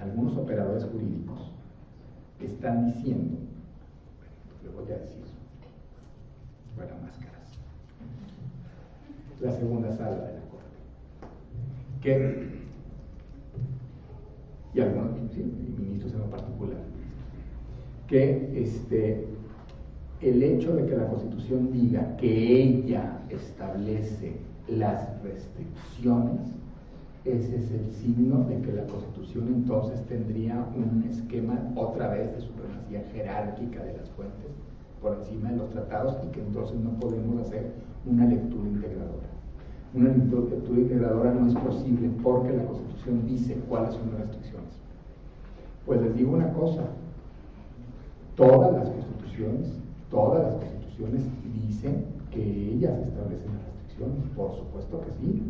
algunos operadores jurídicos están diciendo, le voy a decir, fuera máscaras, la segunda sala de la Corte, que, y algunos ministros en lo particular, que el hecho de que la Constitución diga que ella establece las restricciones, ese es el signo de que la Constitución entonces tendría un esquema otra vez de supremacía jerárquica de las fuentes por encima de los tratados, y que entonces no podemos hacer una lectura integradora. Una lectura integradora no es posible porque la Constitución dice cuáles son las restricciones. Pues les digo una cosa, todas las constituciones dicen que ellas establecen las restricciones, por supuesto que sí,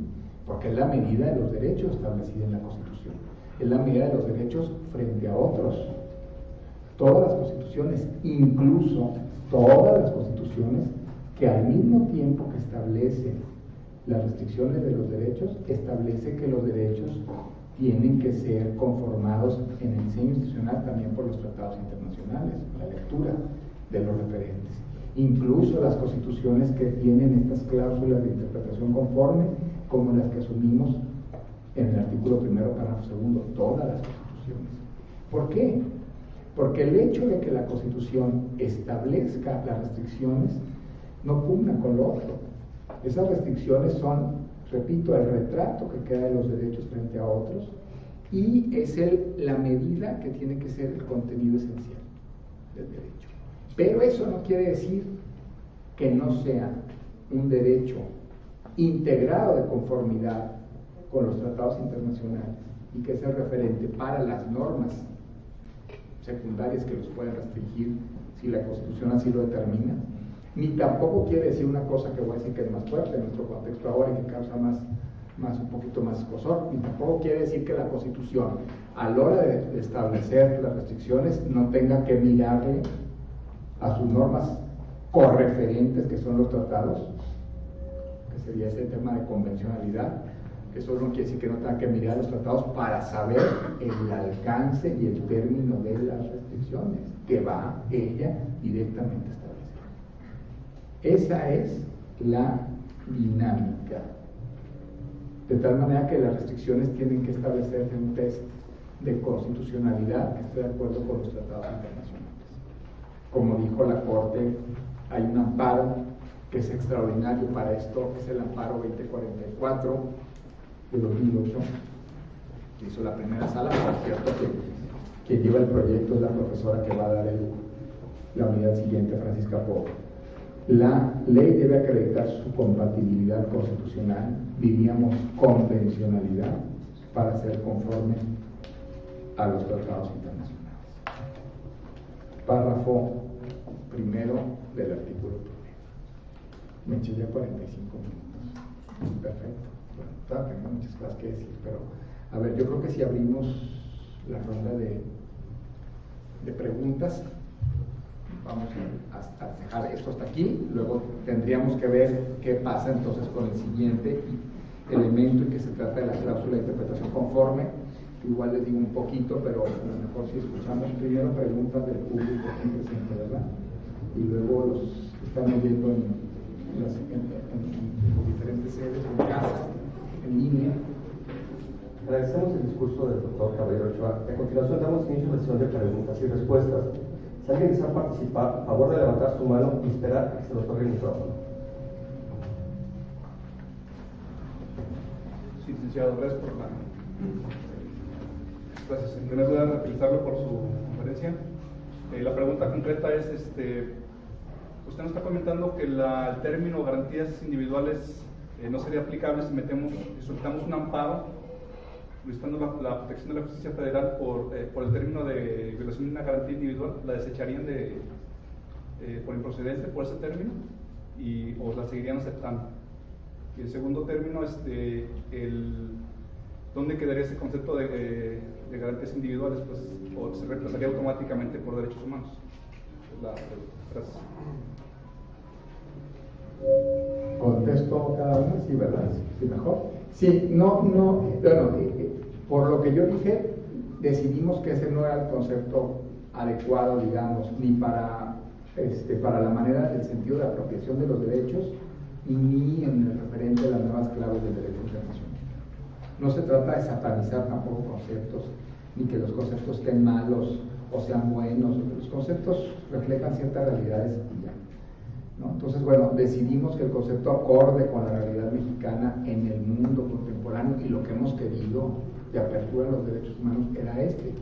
porque es la medida de los derechos establecida en la Constitución, es la medida de los derechos frente a otros. Todas las constituciones, incluso todas las constituciones que al mismo tiempo que establecen las restricciones de los derechos, establece que los derechos tienen que ser conformados en el diseño institucional también por los tratados internacionales, la lectura de los referentes. incluso las constituciones que tienen estas cláusulas de interpretación conforme, como las que asumimos en el artículo 1º, párrafo 2, todas las constituciones. ¿Por qué? Porque el hecho de que la Constitución establezca las restricciones no pugna con lo otro. Esas restricciones son, repito, el retrato que queda de los derechos frente a otros, y es la medida que tiene que ser el contenido esencial del derecho. Pero eso no quiere decir que no sea un derecho integrado de conformidad con los tratados internacionales y que sea referente para las normas secundarias que los pueden restringir si la Constitución así lo determina, ni tampoco quiere decir una cosa que voy a decir que es más fuerte en nuestro contexto ahora y que causa un poquito más escozor, ni tampoco quiere decir que la Constitución, a la hora de establecer las restricciones, no tenga que mirarle a sus normas correferentes, que son los tratados, que sería ese tema de convencionalidad. Eso no quiere decir que no tenga que mirar los tratados para saber el alcance y el término de las restricciones que va ella directamente a establecer. Esa es la dinámica. De tal manera que las restricciones tienen que establecerse un test de constitucionalidad que esté de acuerdo con los tratados internacionales. Como dijo la Corte, hay un amparo que es extraordinario para esto, que es el amparo 2044 de 2008, que hizo la primera sala. Por cierto, que lleva el proyecto es la profesora que va a dar la unidad siguiente, Francisca Pop. La ley debe acreditar su compatibilidad constitucional, diríamos convencionalidad, para ser conforme a los tratados internacionales. Párrafo 1 del artículo 1. Me eché ya 45 minutos. Perfecto. Bueno, todavía tengo muchas cosas que decir, pero a ver, yo creo que si abrimos la ronda de preguntas, vamos a dejar esto hasta aquí, luego tendríamos que ver qué pasa entonces con el siguiente elemento, en que se trata de la cláusula de interpretación conforme. Igual les digo un poquito, pero a lo mejor si escuchamos primero preguntas del público aquí presente, ¿verdad? Y luego los que están oyendo en diferentes sedes, en casa, en línea. Agradecemos el discurso del doctor Caballero Ochoa. A continuación damos inicio a la sesión de preguntas y respuestas. Si alguien desea participar, a favor de levantar su mano y esperar a que se le otorgue el micrófono. Sí, licenciado, gracias por gracias. En primer lugar, felicitarlo por su conferencia. La pregunta concreta es, usted nos está comentando que el término garantías individuales no sería aplicable si solicitamos un amparo solicitando la protección de la justicia federal por el término de violación de una garantía individual. ¿La desecharían por improcedente por ese término o la seguirían aceptando? Y el segundo término, ¿dónde quedaría ese concepto de garantías individuales? Pues, o se reemplazaría automáticamente por derechos humanos. Gracias. Contesto cada uno, sí, ¿verdad? Sí, mejor. Sí, bueno, por lo que yo dije, decidimos que ese no era el concepto adecuado, digamos, ni para la manera del sentido de apropiación de los derechos, ni en el referente de las nuevas claves del derecho internacional. No se trata de satanizar tampoco conceptos, ni que los conceptos estén malos o sean buenos. Los conceptos reflejan ciertas realidades y ya, ¿no? Entonces, bueno, decidimos que el concepto acorde con la realidad mexicana en el mundo contemporáneo y lo que hemos querido de apertura a los derechos humanos era este.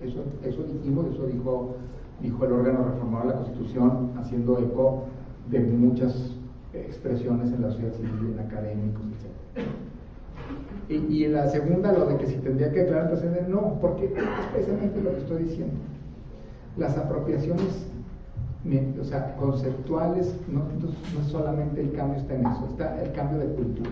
Eso dijimos, eso dijo el órgano reformador de la Constitución, haciendo eco de muchas expresiones en la sociedad civil, en académicos, etc. Y la segunda, lo de que si tendría que declarar precedente, no, porque es precisamente lo que estoy diciendo. Las apropiaciones conceptuales, no solamente el cambio está en eso, está el cambio de cultura.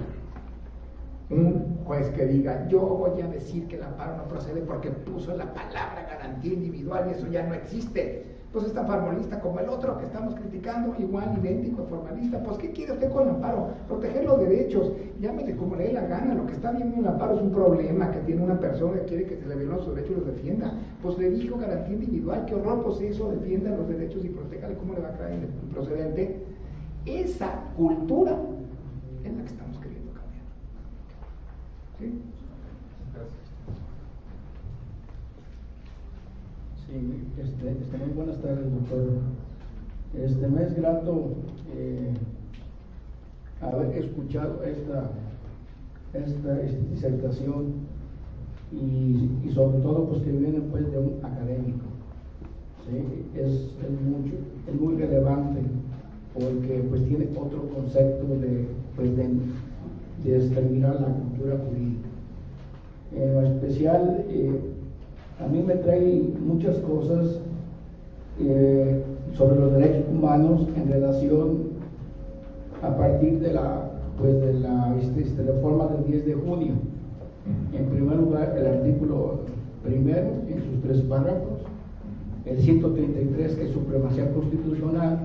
Un juez que diga, yo voy a decir que el amparo no procede porque puso la palabra garantía individual y eso ya no existe. Pues es tan formalista como el otro que estamos criticando, igual, idéntico, formalista. Pues, ¿qué quiere usted con el amparo? Proteger los derechos. llámele como le dé la gana, lo que está viendo en el amparo es un problema que tiene una persona que quiere que se le violen sus derechos y los defienda. Pues le dijo garantía individual, qué horror, pues eso, defienda los derechos y protéjale, ¿cómo le va a caer improcedente? Esa cultura es la que estamos queriendo cambiar. ¿Sí? Sí, muy buenas tardes, doctor. Me es grato haber escuchado esta disertación y sobre todo pues que viene pues de un académico. ¿Sí? Es muy relevante porque pues tiene otro concepto de determinar la cultura jurídica. En lo especial, a mí me trae muchas cosas sobre los derechos humanos en relación a partir de la reforma del 10 de junio. En primer lugar, el artículo primero, en sus 3 párrafos, el 133, que es supremacía constitucional,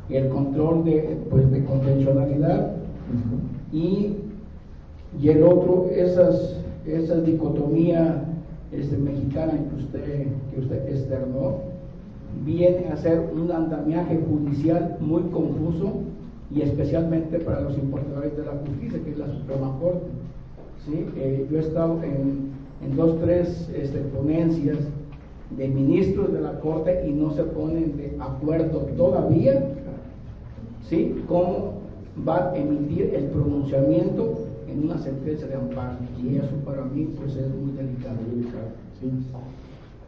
el control de convencionalidad, y el otro, esa dicotomía mexicana que usted externó, viene a ser un andamiaje judicial muy confuso, y especialmente para los importadores de la justicia, que es la Suprema Corte. ¿Sí? Yo he estado en 2, 3 ponencias de ministros de la Corte y no se ponen de acuerdo todavía, ¿sí?, cómo va a emitir el pronunciamiento en una sentencia de amparo, y eso para mí pues es muy delicado. ¿Sí?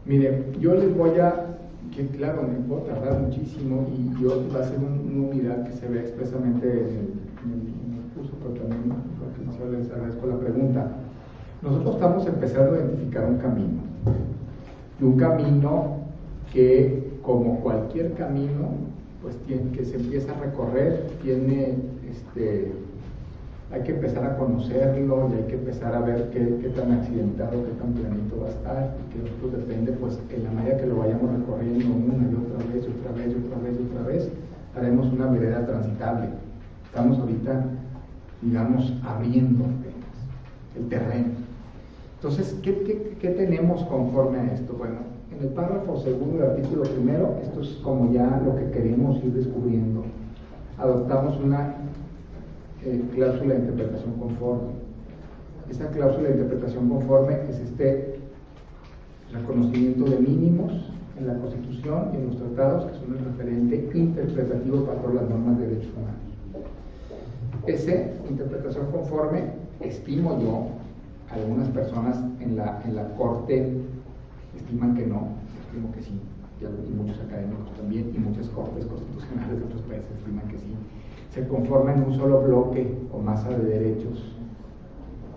Mire, yo les voy a, que claro, me puedo tardar muchísimo y yo va a ser una unidad que se ve expresamente en el curso, pero también les agradezco la pregunta. Nosotros estamos empezando a identificar un camino, y un camino que, como cualquier camino, pues que se empieza a recorrer, hay que empezar a conocerlo y hay que empezar a ver qué tan accidentado, qué tan planito va a estar, y que nosotros depende, pues en la medida que lo vayamos recorriendo una y otra vez, haremos una vereda transitable. Estamos ahorita, digamos, abriendo el terreno. Entonces, ¿qué tenemos conforme a esto? Bueno, en el párrafo segundo del artículo primero, esto es como ya lo que queremos ir descubriendo. Adoptamos una cláusula de interpretación conforme. Esa cláusula de interpretación conforme es reconocimiento de mínimos en la Constitución y en los tratados, que son el referente interpretativo para todas las normas de derechos humanos. Esa interpretación conforme, estimo yo, algunas personas en la Corte estiman que no, estimo que sí, y muchos académicos también, y muchas cortes constitucionales de otros países estiman que sí, se conforma en un solo bloque o masa de derechos,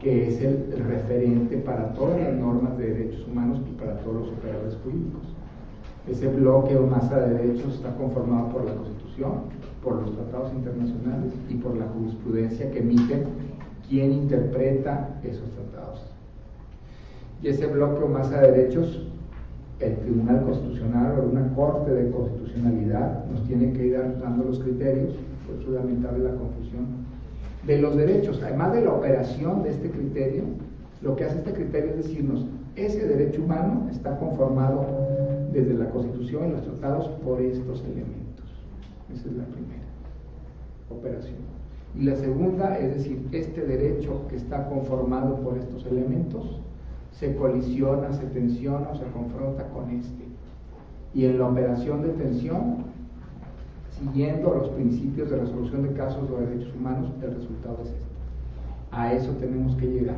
que es el referente para todas las normas de derechos humanos y para todos los operadores jurídicos. Ese bloque o masa de derechos está conformado por la Constitución, por los tratados internacionales y por la jurisprudencia que emiten quien interpreta esos tratados. Y ese bloque o masa de derechos, el Tribunal Constitucional o una Corte de Constitucionalidad nos tiene que ir dando los criterios, por eso es lamentable la confusión, de los derechos. Además de la operación de este criterio, lo que hace este criterio es decirnos, ese derecho humano está conformado desde la Constitución y los tratados por estos elementos. Esa es la primera operación. Y la segunda es decir, este derecho que está conformado por estos elementos se colisiona, se tensiona o se confronta con este. Y en la operación de tensión, siguiendo los principios de resolución de casos o de derechos humanos, el resultado es este. A eso tenemos que llegar.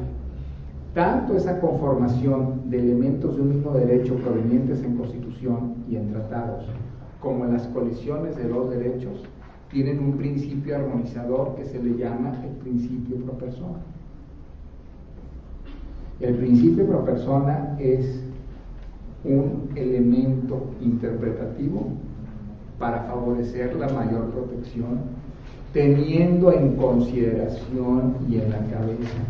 Tanto esa conformación de elementos de un mismo derecho provenientes en Constitución y en tratados, como las colisiones de los derechos, tienen un principio armonizador que se le llama el principio pro persona. El principio pro persona es un elemento interpretativo para favorecer la mayor protección, teniendo en consideración y en la cabeza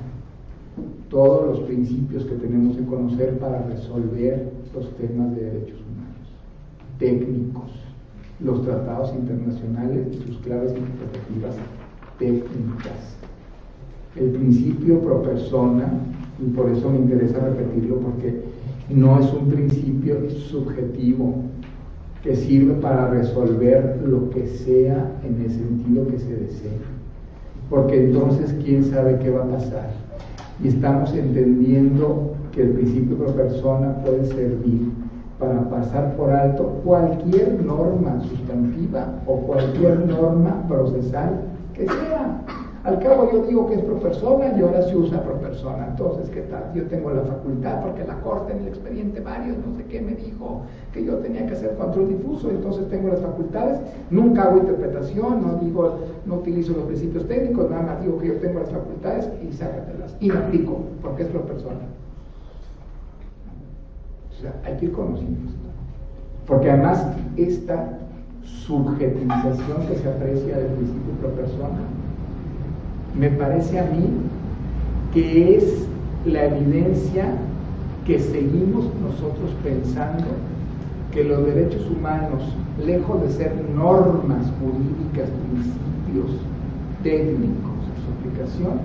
todos los principios que tenemos que conocer para resolver los temas de derechos humanos, técnicos, los tratados internacionales y sus claves interpretativas técnicas. el principio pro persona, y por eso me interesa repetirlo, porque no es un principio subjetivo que sirve para resolver lo que sea en el sentido que se desee, porque entonces quién sabe qué va a pasar. Y estamos entendiendo que el principio pro persona puede servir para pasar por alto cualquier norma sustantiva o cualquier norma procesal que sea. Al cabo yo digo que es pro persona y ahora se usa pro persona. Entonces, ¿qué tal? Yo tengo la facultad porque la Corte en el expediente varios, no sé qué, me dijo que yo tenía que hacer control difuso, entonces tengo las facultades, nunca hago interpretación, no utilizo los principios técnicos, nada más digo que yo tengo las facultades y sácatelas. Y me aplico, porque es pro persona. O sea, hay que ir conociendo esto. Porque además, esta subjetivización que se aprecia del principio pro persona, me parece a mí que es la evidencia que seguimos nosotros pensando que los derechos humanos, lejos de ser normas jurídicas, principios técnicos en su aplicación,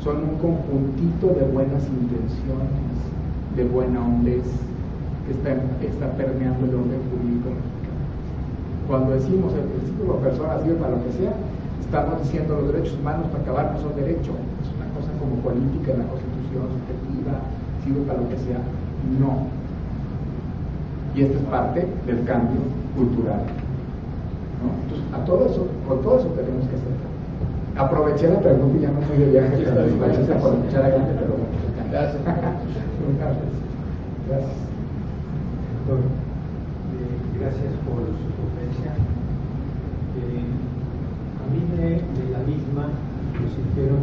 son un conjuntito de buenas intenciones, de buena hondez, que está permeando el orden jurídico mexicano. Cuando decimos el principio de persona sirve para lo que sea, estamos diciendo los derechos humanos para acabar no son derechos, es una cosa como política en la Constitución subjetiva, sirve para lo que sea. No. Y esta es parte del cambio cultural, ¿no? Entonces, con todo eso tenemos que hacer. Aproveché la pregunta y ya no soy de viaje, gracias por escuchar adelante, pero bueno. Gracias. Gracias. Doctor, gracias por su conferencia. A mí de la misma me surgieron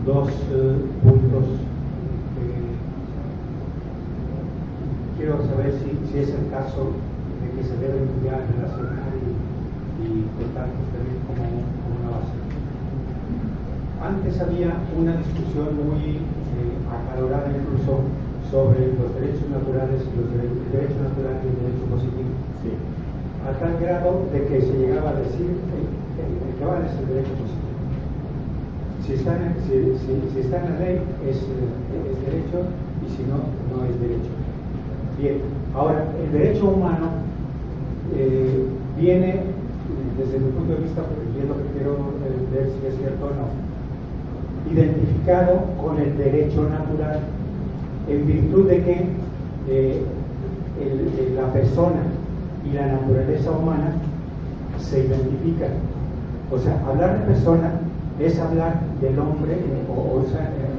dos puntos que quiero saber si es el caso de que se deben ya relacionar y contar ustedes como una base. Antes había una discusión muy acalorada incluso sobre los derechos naturales y el derecho natural y el derecho positivo. Sí. A tal grado de que se llegaba a decir que vale es el derecho positivo. Si está en la ley es derecho y si no, no es derecho. Bien, ahora el derecho humano viene desde mi punto de vista, porque es lo que quiero ver si es cierto o no, identificado con el derecho natural en virtud de que la persona y la naturaleza humana se identifican. O sea, hablar de persona es hablar del hombre, o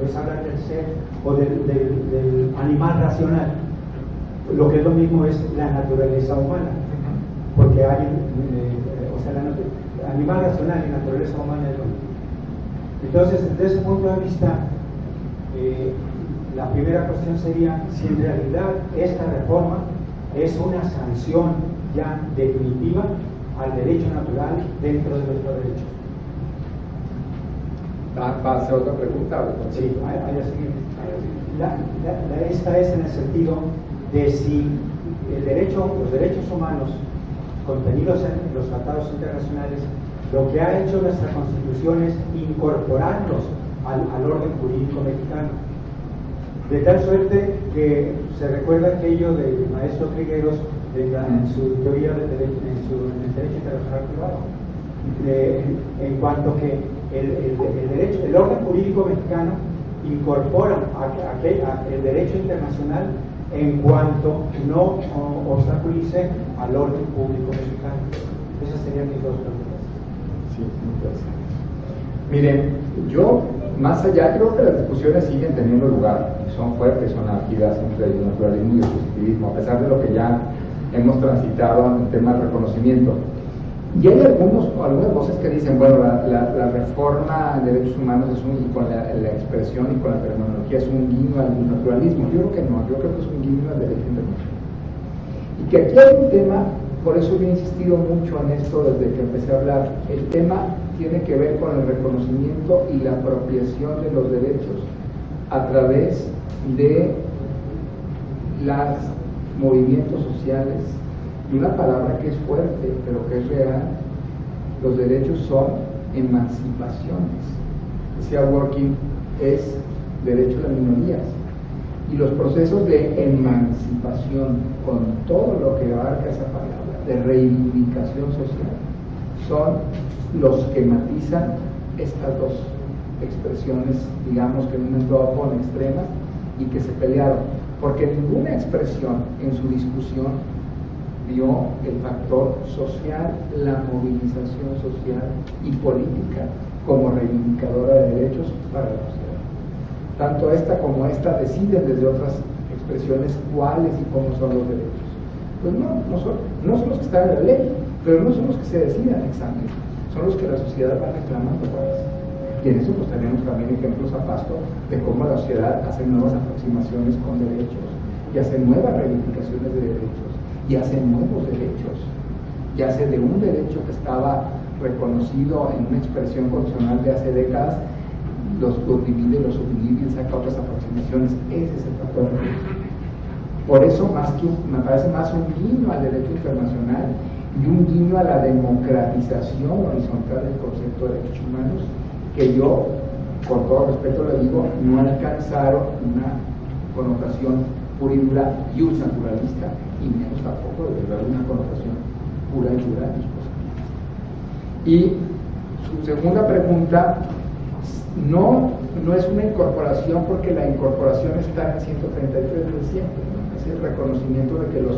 es hablar del ser o del animal racional. Lo que es lo mismo es la naturaleza humana, porque hay, el animal racional y naturaleza humana es lo mismo. Entonces, desde ese punto de vista, la primera cuestión sería si en realidad esta reforma es una sanción ya definitiva al derecho natural dentro de nuestro derecho. ¿Va a hacer otra pregunta? Sí, hay la siguiente. Esta es en el sentido de si los derechos humanos contenidos en los tratados internacionales, lo que ha hecho nuestra Constitución es incorporarlos al orden jurídico mexicano. De tal suerte que se recuerda aquello del maestro Trigueros en su teoría del derecho, en el derecho internacional privado, en cuanto que el orden jurídico mexicano incorpora el derecho internacional en cuanto no obstaculice al orden público mexicano. Esas serían mis dos preguntas. Sí, miren, yo más allá creo que las discusiones siguen teniendo lugar y son fuertes, son activas entre el naturalismo y el positivismo, a pesar de lo que ya hemos transitado en el tema del reconocimiento. Y hay algunas voces que dicen, bueno, la reforma de derechos humanos y con la expresión y con la terminología es un guiño al naturalismo. Yo creo que no, yo creo que es un guiño al derecho internacional. Y que aquí hay un tema, por eso yo he insistido mucho en esto desde que empecé a hablar, el tema tiene que ver con el reconocimiento y la apropiación de los derechos a través de los movimientos sociales. Y una palabra que es fuerte, pero que es real, los derechos son emancipaciones. Es decía Working, es derecho de minorías. Y los procesos de emancipación, con todo lo que abarca esa palabra, de reivindicación social, son los que matizan estas dos expresiones, digamos que en un momento dado fueron extremas y que se pelearon, porque ninguna expresión en su discusión vio el factor social, la movilización social y política como reivindicadora de derechos para la sociedad. Tanto esta como esta deciden desde otras expresiones cuáles y cómo son los derechos. Pues no son los que están en la ley, pero no son los que se deciden exactamente, son los que la sociedad va reclamando para eso. Y en eso pues tenemos también ejemplos a pasto de cómo la sociedad hace nuevas aproximaciones con derechos y hace nuevas reivindicaciones de derechos y hace nuevos derechos y hace de un derecho que estaba reconocido en una expresión constitucional de hace décadas, los divide, los subdivide y saca otras aproximaciones. Ese es el factor. Por eso me parece más un guiño al derecho internacional y un guiño a la democratización horizontal del concepto de derechos humanos, que yo, con todo respeto le digo, no alcanzaron una connotación pura y dura y ultrapluralista, y menos tampoco de verdad una connotación pura y dura y su segunda pregunta, no es una incorporación, porque la incorporación está en 133 de siempre, ¿no? Es el reconocimiento de que los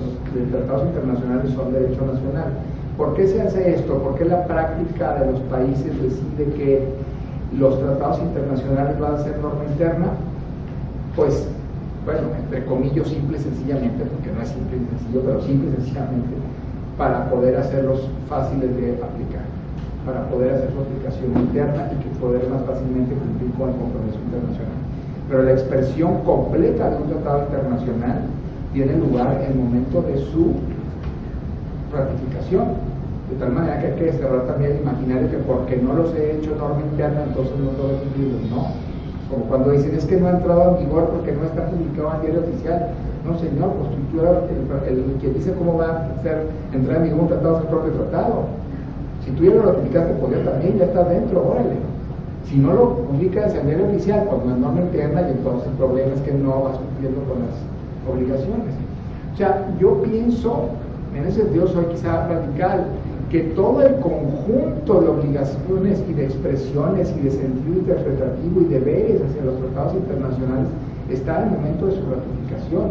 tratados internacionales son derecho nacional. ¿Por qué se hace esto? ¿Por qué la práctica de los países decide que los tratados internacionales van a ser norma interna? Pues, bueno, entre comillas, simple y sencillamente, porque no es simple y sencillo, pero simple y sencillamente, para poder hacerlos fáciles de aplicar, para poder hacer su aplicación interna y que poder más fácilmente cumplir con el compromiso internacional. Pero la expresión completa de un tratado internacional tiene lugar en el momento de su ratificación, de tal manera que hay que cerrar también el imaginario que porque no los he hecho norma interna entonces no tengo que cumplirlos. No, como cuando dicen es que no ha entrado en vigor porque no está publicado en diario oficial. No, señor, pues tú el quien dice cómo va a ser entrar en vigor un tratado es el propio tratado. Si tú ya lo ratificaste, pues ya también, ya está dentro, órale. Si no lo publicas en diario oficial, pues no es norma interna, y entonces el problema es que no vas cumpliendo con las obligaciones. O sea, yo pienso, en ese sentido soy quizá radical, que todo el conjunto de obligaciones y de expresiones y de sentido interpretativo y deberes hacia los tratados internacionales está en el momento de su ratificación.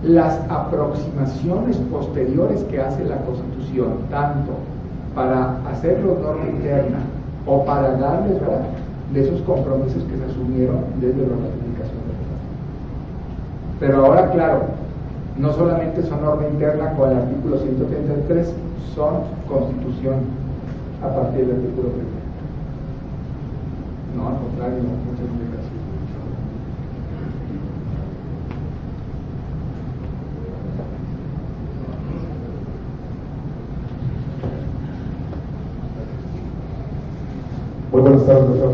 Las aproximaciones posteriores que hace la Constitución, tanto para hacerlo norma interna o para darles, ¿verdad?, de esos compromisos que se asumieron desde la ratificación del tratado. Pero ahora, claro, no solamente son norma interna con el artículo 133, son constitución a partir del artículo 1. No, al contrario, muchas gracias. Muy buenas tardes, doctor.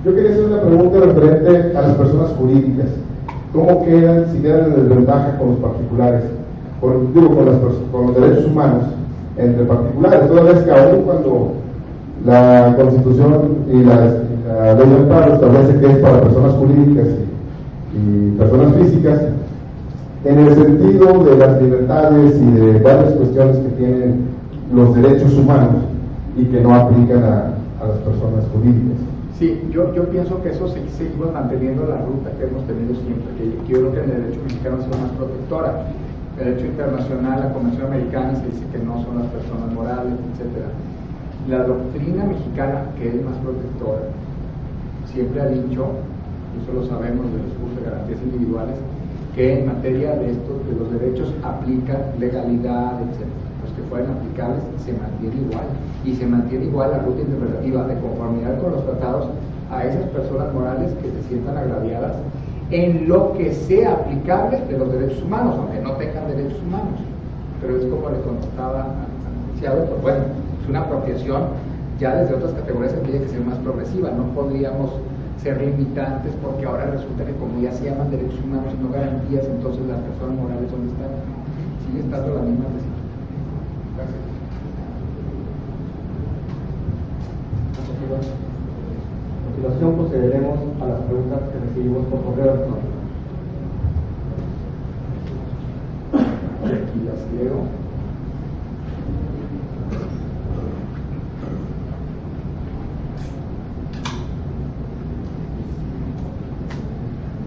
Yo quería hacer una pregunta referente a las personas jurídicas. ¿Cómo quedan, si quedan en desventaja con los particulares? Con los derechos humanos entre particulares, toda vez que aún cuando la Constitución y la Ley de Amparo establece que es para personas jurídicas y personas físicas, en el sentido de las libertades y de varias cuestiones que tienen los derechos humanos y que no aplican a las personas jurídicas. Sí, yo pienso que eso seguimos manteniendo la ruta que hemos tenido siempre, que yo creo que el derecho mexicano es más protectora. El derecho internacional, la Convención Americana, se dice que no son las personas morales, etc. La doctrina mexicana, que es más protectora, siempre ha dicho, eso lo sabemos de los cursos de garantías individuales, que en materia de estos, de los derechos, aplica legalidad, etc. Los que fueran aplicables se mantiene igual, y se mantiene igual la ruta interpretativa de conformidad con los tratados a esas personas morales que se sientan agraviadas en lo que sea aplicable de los derechos humanos, aunque no tengan derechos humanos. Pero es como le contestaba al licenciado, pues bueno, es una apropiación ya desde otras categorías que tiene que ser más progresiva. No podríamos ser limitantes porque ahora resulta que como ya se llaman derechos humanos y no garantías, entonces las personas morales ¿dónde están? Sigue estando la misma decisión. Gracias. A continuación procederemos preguntas que recibimos por correo electrónico. Aquí las leo.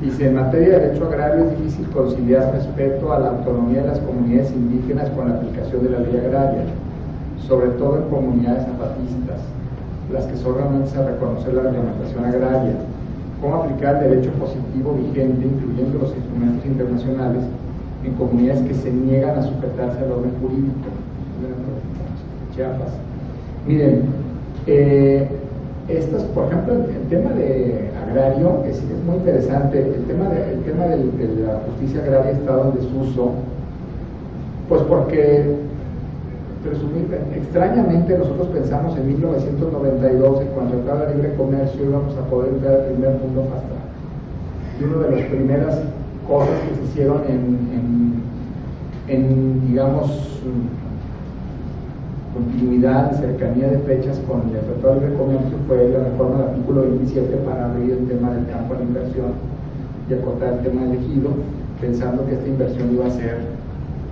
Dice, en materia de derecho agrario es difícil conciliar respeto a la autonomía de las comunidades indígenas con la aplicación de la ley agraria, sobre todo en comunidades zapatistas, las que solamente se reconocer la reglamentación agraria. ¿Cómo aplicar el derecho positivo vigente, incluyendo los instrumentos internacionales, en comunidades que se niegan a sujetarse al orden jurídico? Chiapas. Miren, por ejemplo, el tema de agrario es muy interesante. El tema de la justicia agraria ha estado en desuso, pues porque extrañamente nosotros pensamos en 1992, en cuando entraba el libre comercio íbamos a poder entrar al primer mundo fast track. Y una de las primeras cosas que se hicieron en digamos, continuidad y cercanía de fechas con el Tratado de Libre Comercio fue la reforma del artículo 27 para abrir el tema del campo a la inversión y acotar el tema del ejido, pensando que esta inversión iba a ser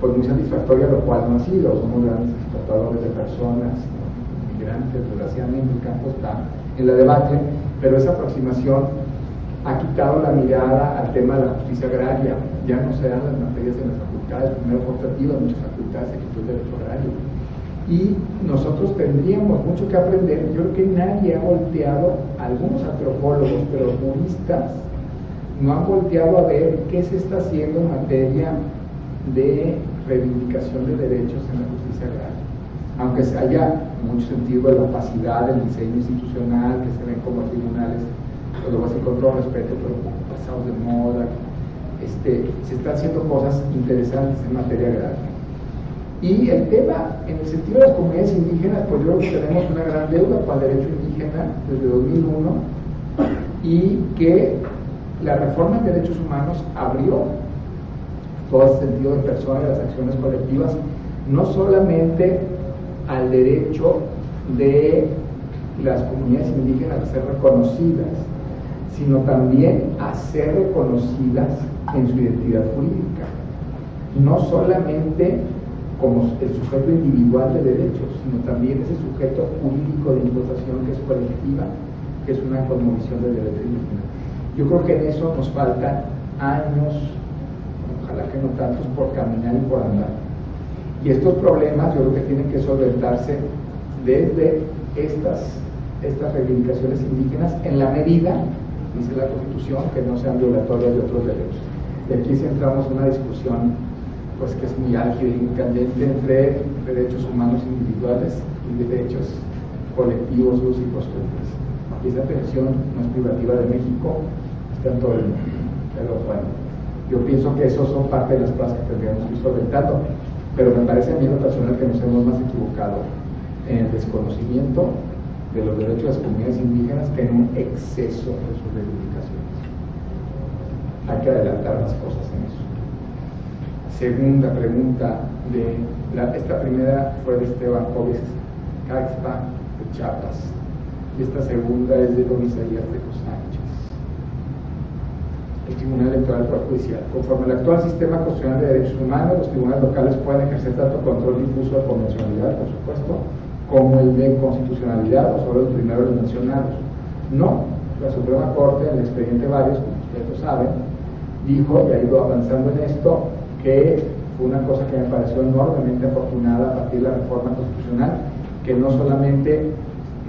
pues muy satisfactoria, lo cual no ha sido. Somos grandes exportadores de personas, migrantes, desgraciadamente el campo está en la debate, pero esa aproximación ha quitado la mirada al tema de la justicia agraria. Ya no se dan las materias de las facultades, primero facultativa, muchas facultades se quitó el derecho agrario. Y nosotros tendríamos mucho que aprender. Yo creo que nadie ha volteado, algunos antropólogos, pero juristas, no han volteado a ver qué se está haciendo en materia de reivindicación de derechos en la justicia agraria. Aunque haya mucho sentido de la opacidad del diseño institucional, que se ven como tribunales, pues lo básico con todo respeto, pero pasados de moda, se están haciendo cosas interesantes en materia agraria. Y el tema, en el sentido de las comunidades indígenas, pues yo creo que tenemos una gran deuda con el derecho indígena desde 2001 y que la reforma de derechos humanos abrió todo ese sentido de persona y las acciones colectivas, no solamente al derecho de las comunidades indígenas a ser reconocidas, sino también a ser reconocidas en su identidad jurídica, no solamente como el sujeto individual de derechos, sino también ese sujeto jurídico de imputación que es colectiva, que es una cosmovisión del derecho indígena. Yo creo que en eso nos faltan años, ojalá que no tantos, por caminar y por andar. Y estos problemas yo creo que tienen que solventarse desde estas reivindicaciones indígenas en la medida, dice la Constitución, que no sean violatorias de otros derechos. Y aquí centramos una discusión pues que es muy álgida y candente entre derechos humanos individuales y derechos colectivos, usos y costumbres. Y esa tensión no es privativa de México, está en todo el mundo. Pero bueno, yo pienso que esos son parte de las cosas que tendríamos que ir solventando, pero me parece a mí en lo personal que nos hemos más equivocado en el desconocimiento de los derechos de las comunidades indígenas que en un exceso de sus reivindicaciones. Hay que adelantar las cosas en eso. Segunda pregunta, esta primera fue de Esteban Jóvenes Caixpa de Chiapas, y esta segunda es de don Isaías de los Sánchez. El Tribunal Electoral del Poder Judicial. Conforme al actual sistema constitucional de derechos humanos, los tribunales locales pueden ejercer tanto control difuso de convencionalidad, por supuesto, como el de constitucionalidad o sobre los primeros mencionados. No, la Suprema Corte, en el expediente Varios, como ustedes lo saben, dijo, y ha ido avanzando en esto, que fue una cosa que me pareció enormemente afortunada a partir de la reforma constitucional, que no solamente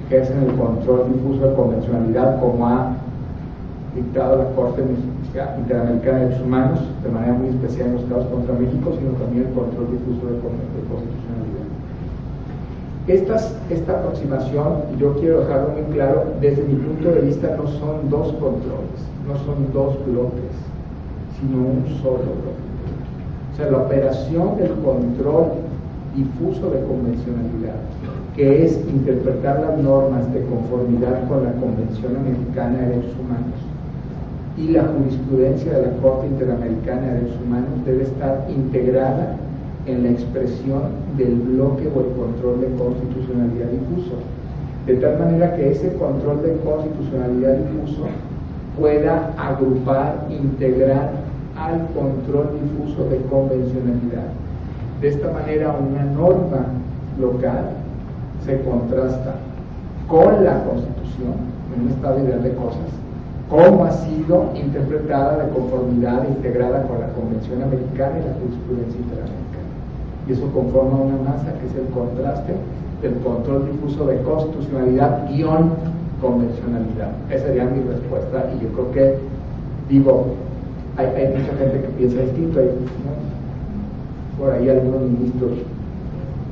ejercen el control difuso de convencionalidad como ha dictado la Corte Interamericana de Derechos Humanos, de manera muy especial en los casos contra México, sino también el control difuso de constitucionalidad. Esta aproximación, y yo quiero dejarlo muy claro, desde mi punto de vista no son dos controles, no son dos bloques, sino un solo bloque. O sea, la operación del control difuso de convencionalidad, que es interpretar las normas de conformidad con la Convención Americana de Derechos Humanos y la jurisprudencia de la Corte Interamericana de Derechos Humanos, debe estar integrada en la expresión del bloque o el control de constitucionalidad difuso, de tal manera que ese control de constitucionalidad difuso pueda agrupar, integrar al control difuso de convencionalidad. De esta manera, una norma local se contrasta con la Constitución, en un estado ideal de cosas, cómo ha sido interpretada de conformidad e integrada con la Convención Americana y la jurisprudencia interamericana. Y eso conforma una masa que es el contraste del control difuso de constitucionalidad guión convencionalidad. Esa sería mi respuesta, y yo creo que, digo, hay mucha gente que piensa distinto, ¿no? Por ahí algunos ministros,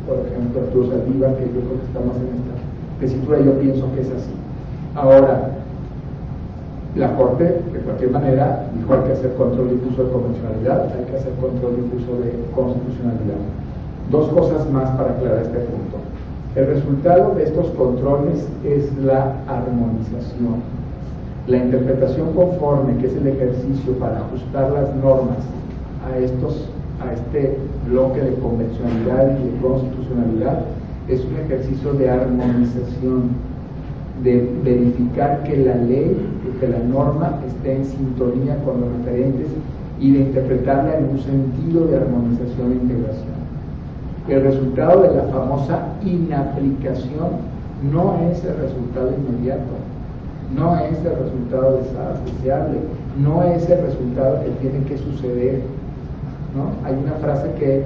por ejemplo Arturo Saldívar, que yo creo que está más en esta tesitura, yo pienso que es así. Ahora, la Corte, de cualquier manera, dijo hay que hacer control difuso de convencionalidad, hay que hacer control difuso de constitucionalidad. Dos cosas más para aclarar este punto. El resultado de estos controles es la armonización. La interpretación conforme, que es el ejercicio para ajustar las normas a este bloque de convencionalidad y de constitucionalidad, es un ejercicio de armonización, de verificar que la ley, que la norma esté en sintonía con los referentes y de interpretarla en un sentido de armonización e integración. El resultado de la famosa inaplicación no es el resultado inmediato, no es el resultado deseable, no es el resultado que tiene que suceder, ¿no? Hay una frase que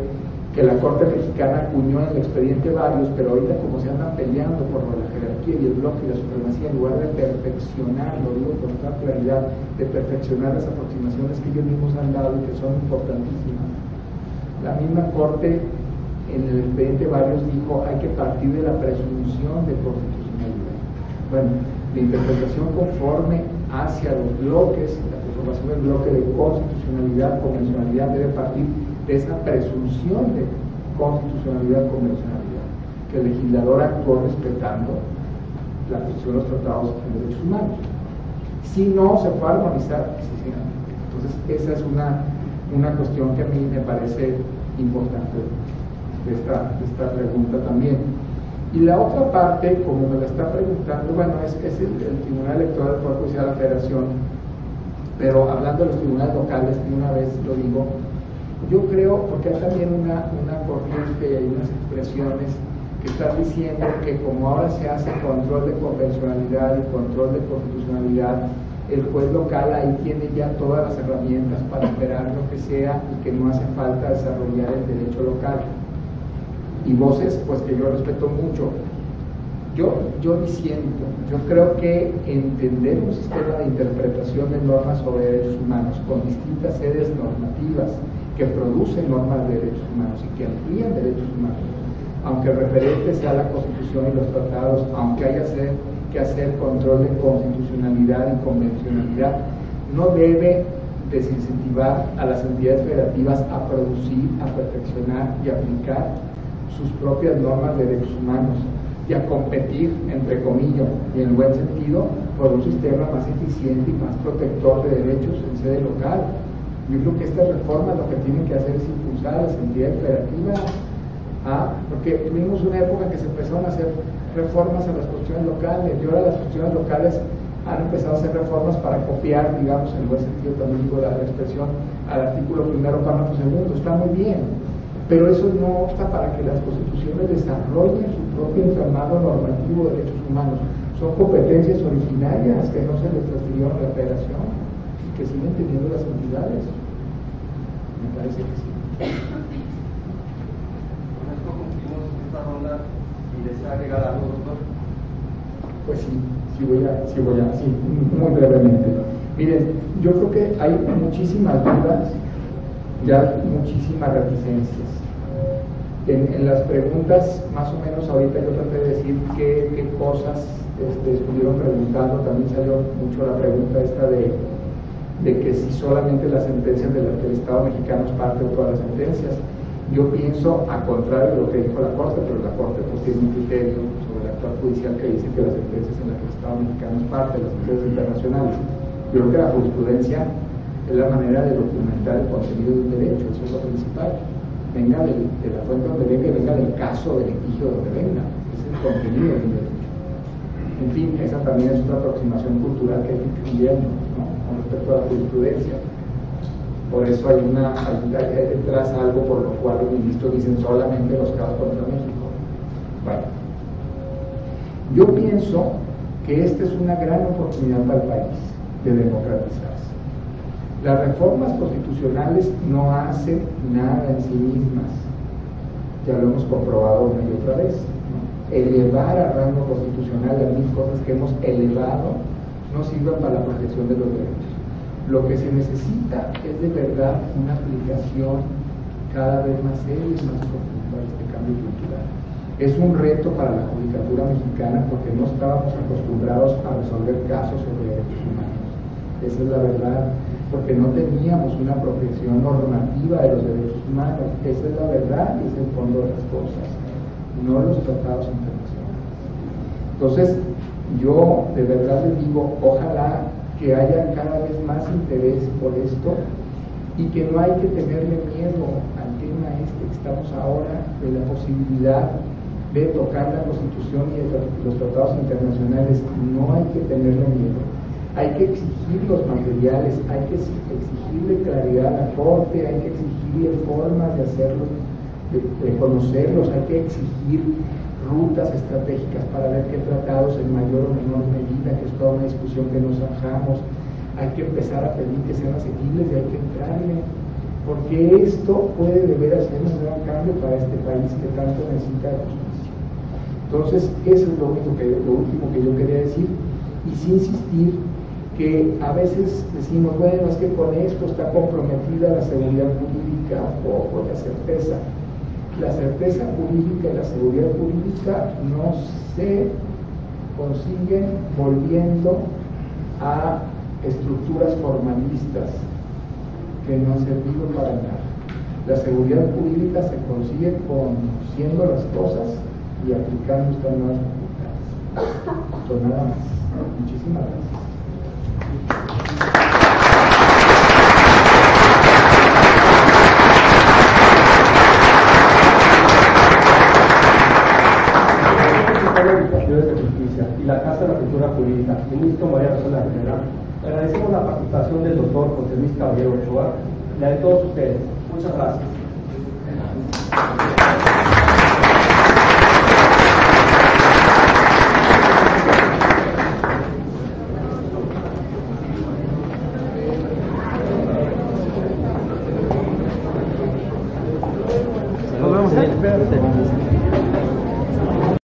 la Corte Mexicana acuñó en el expediente Varios, pero ahorita como se andan peleando por la jerarquía y el bloque y la supremacía, en lugar de perfeccionar, lo digo con toda claridad, de perfeccionar las aproximaciones que ellos mismos han dado y que son importantísimas. La misma Corte en el expediente Varios dijo hay que partir de la presunción de constitucionalidad. Bueno, la interpretación conforme hacia los bloques, la conformación del bloque de constitucionalidad, convencionalidad, debe partir de esa presunción de constitucionalidad, convencionalidad, que el legislador actuó respetando la Constitución de los tratados de derechos humanos. Si no, se puede armonizar excesivamente. Entonces, esa es una cuestión que a mí me parece importante de esta pregunta también. Y la otra parte, como me la está preguntando, bueno, es el Tribunal Electoral del Poder Judicial de la Federación, pero hablando de los tribunales locales, de una vez lo digo, yo creo, porque hay también una corriente y hay unas expresiones que están diciendo que como ahora se hace control de convencionalidad y control de constitucionalidad, el juez local ahí tiene ya todas las herramientas para esperar lo que sea y que no hace falta desarrollar el derecho local. Y voces, pues que yo respeto mucho. Yo diciendo, yo creo que entender un sistema de interpretación de normas sobre derechos humanos con distintas sedes normativas que producen normas de derechos humanos y que amplían derechos humanos, aunque el referente sea la Constitución y los tratados, aunque haya que hacer control de constitucionalidad y convencionalidad, no debe desincentivar a las entidades federativas a producir, a perfeccionar y aplicar sus propias normas de derechos humanos y a competir, entre comillas, y en buen sentido, por un sistema más eficiente y más protector de derechos en sede local. Yo creo que estas reformas lo que tienen que hacer es impulsar a las entidades federativas, porque tuvimos una época en que se empezaron a hacer reformas a las cuestiones locales, y ahora las cuestiones locales han empezado a hacer reformas para copiar, digamos, en buen sentido también digo la expresión, al artículo primero, párrafo segundo, está muy bien, pero eso no obsta para que las constituciones desarrollen su propio entramado normativo de derechos humanos. Son competencias originarias que no se les transfirieron a la federación y que siguen teniendo las entidades. Me parece que sí. Con esto concluimos esta ronda y desea agregar algo, doctor. Pues sí, muy brevemente. Miren, yo creo que hay muchísimas dudas, ya muchísimas reticencias. En las preguntas, más o menos ahorita yo traté de decir qué cosas estuvieron preguntando. También salió mucho la pregunta esta de que si solamente las sentencias del Estado mexicano es parte de todas las sentencias. Yo pienso, a contrario de lo que dijo la Corte, pero la Corte pues tiene un criterio sobre el actual judicial que dice que las sentencias en las que el Estado mexicano es parte de las sentencias internacionales. Yo creo que la jurisprudencia es la manera de documentar el contenido de un derecho, eso es lo principal. Venga de la fuente donde venga y venga del caso, del litigio donde venga, es el contenido del derecho. En fin, esa también es otra aproximación cultural que hay que ir cambiando, ¿no? con respecto a la jurisprudencia. Por eso hay detrás algo por lo cual los ministros dicen solamente los casos contra México. Bueno, yo pienso que esta es una gran oportunidad para el país de democratizarse. Las reformas constitucionales no hacen nada en sí mismas, ya lo hemos comprobado una y otra vez, ¿no? Elevar a rango constitucional las 1000 cosas que hemos elevado no sirven para la protección de los derechos. Lo que se necesita es de verdad una aplicación cada vez más seria y más profunda de este cambio cultural. Es un reto para la judicatura mexicana porque no estábamos acostumbrados a resolver casos sobre derechos humanos. Esa es la verdad, porque no teníamos una apropiación normativa de los derechos humanos. Esa es la verdad y es el fondo de las cosas, no los tratados internacionales. Entonces, yo de verdad les digo, ojalá que haya cada vez más interés por esto y que no hay que tenerle miedo al tema que estamos ahora de la posibilidad de tocar la Constitución y los tratados internacionales. No hay que tenerle miedo, hay que exigir los materiales, hay que exigirle claridad a la Corte, hay que exigirle formas de hacerlos, de conocerlos, hay que exigir rutas estratégicas para ver qué tratados en mayor o menor medida, que es toda una discusión que nos zanjamos. Hay que empezar a pedir que sean asequibles y hay que entrarle, porque esto puede de veras ser un gran cambio para este país que tanto necesita de justicia. Entonces, eso es lo último que yo quería decir, y sin insistir que a veces decimos, bueno, es que con esto está comprometida la seguridad jurídica o la certeza. La certeza jurídica y la seguridad jurídica no se consiguen volviendo a estructuras formalistas que no han servido para nada. La seguridad jurídica se consigue conociendo las cosas y aplicando estas nuevas facultades. Esto nada más. Muchísimas gracias. De Justicia y la Casa de la Cultura Jurídica, ministro María Rosa General, agradecemos la participación del doctor José Luis Caballero Ochoa y la de todos ustedes. Muchas gracias.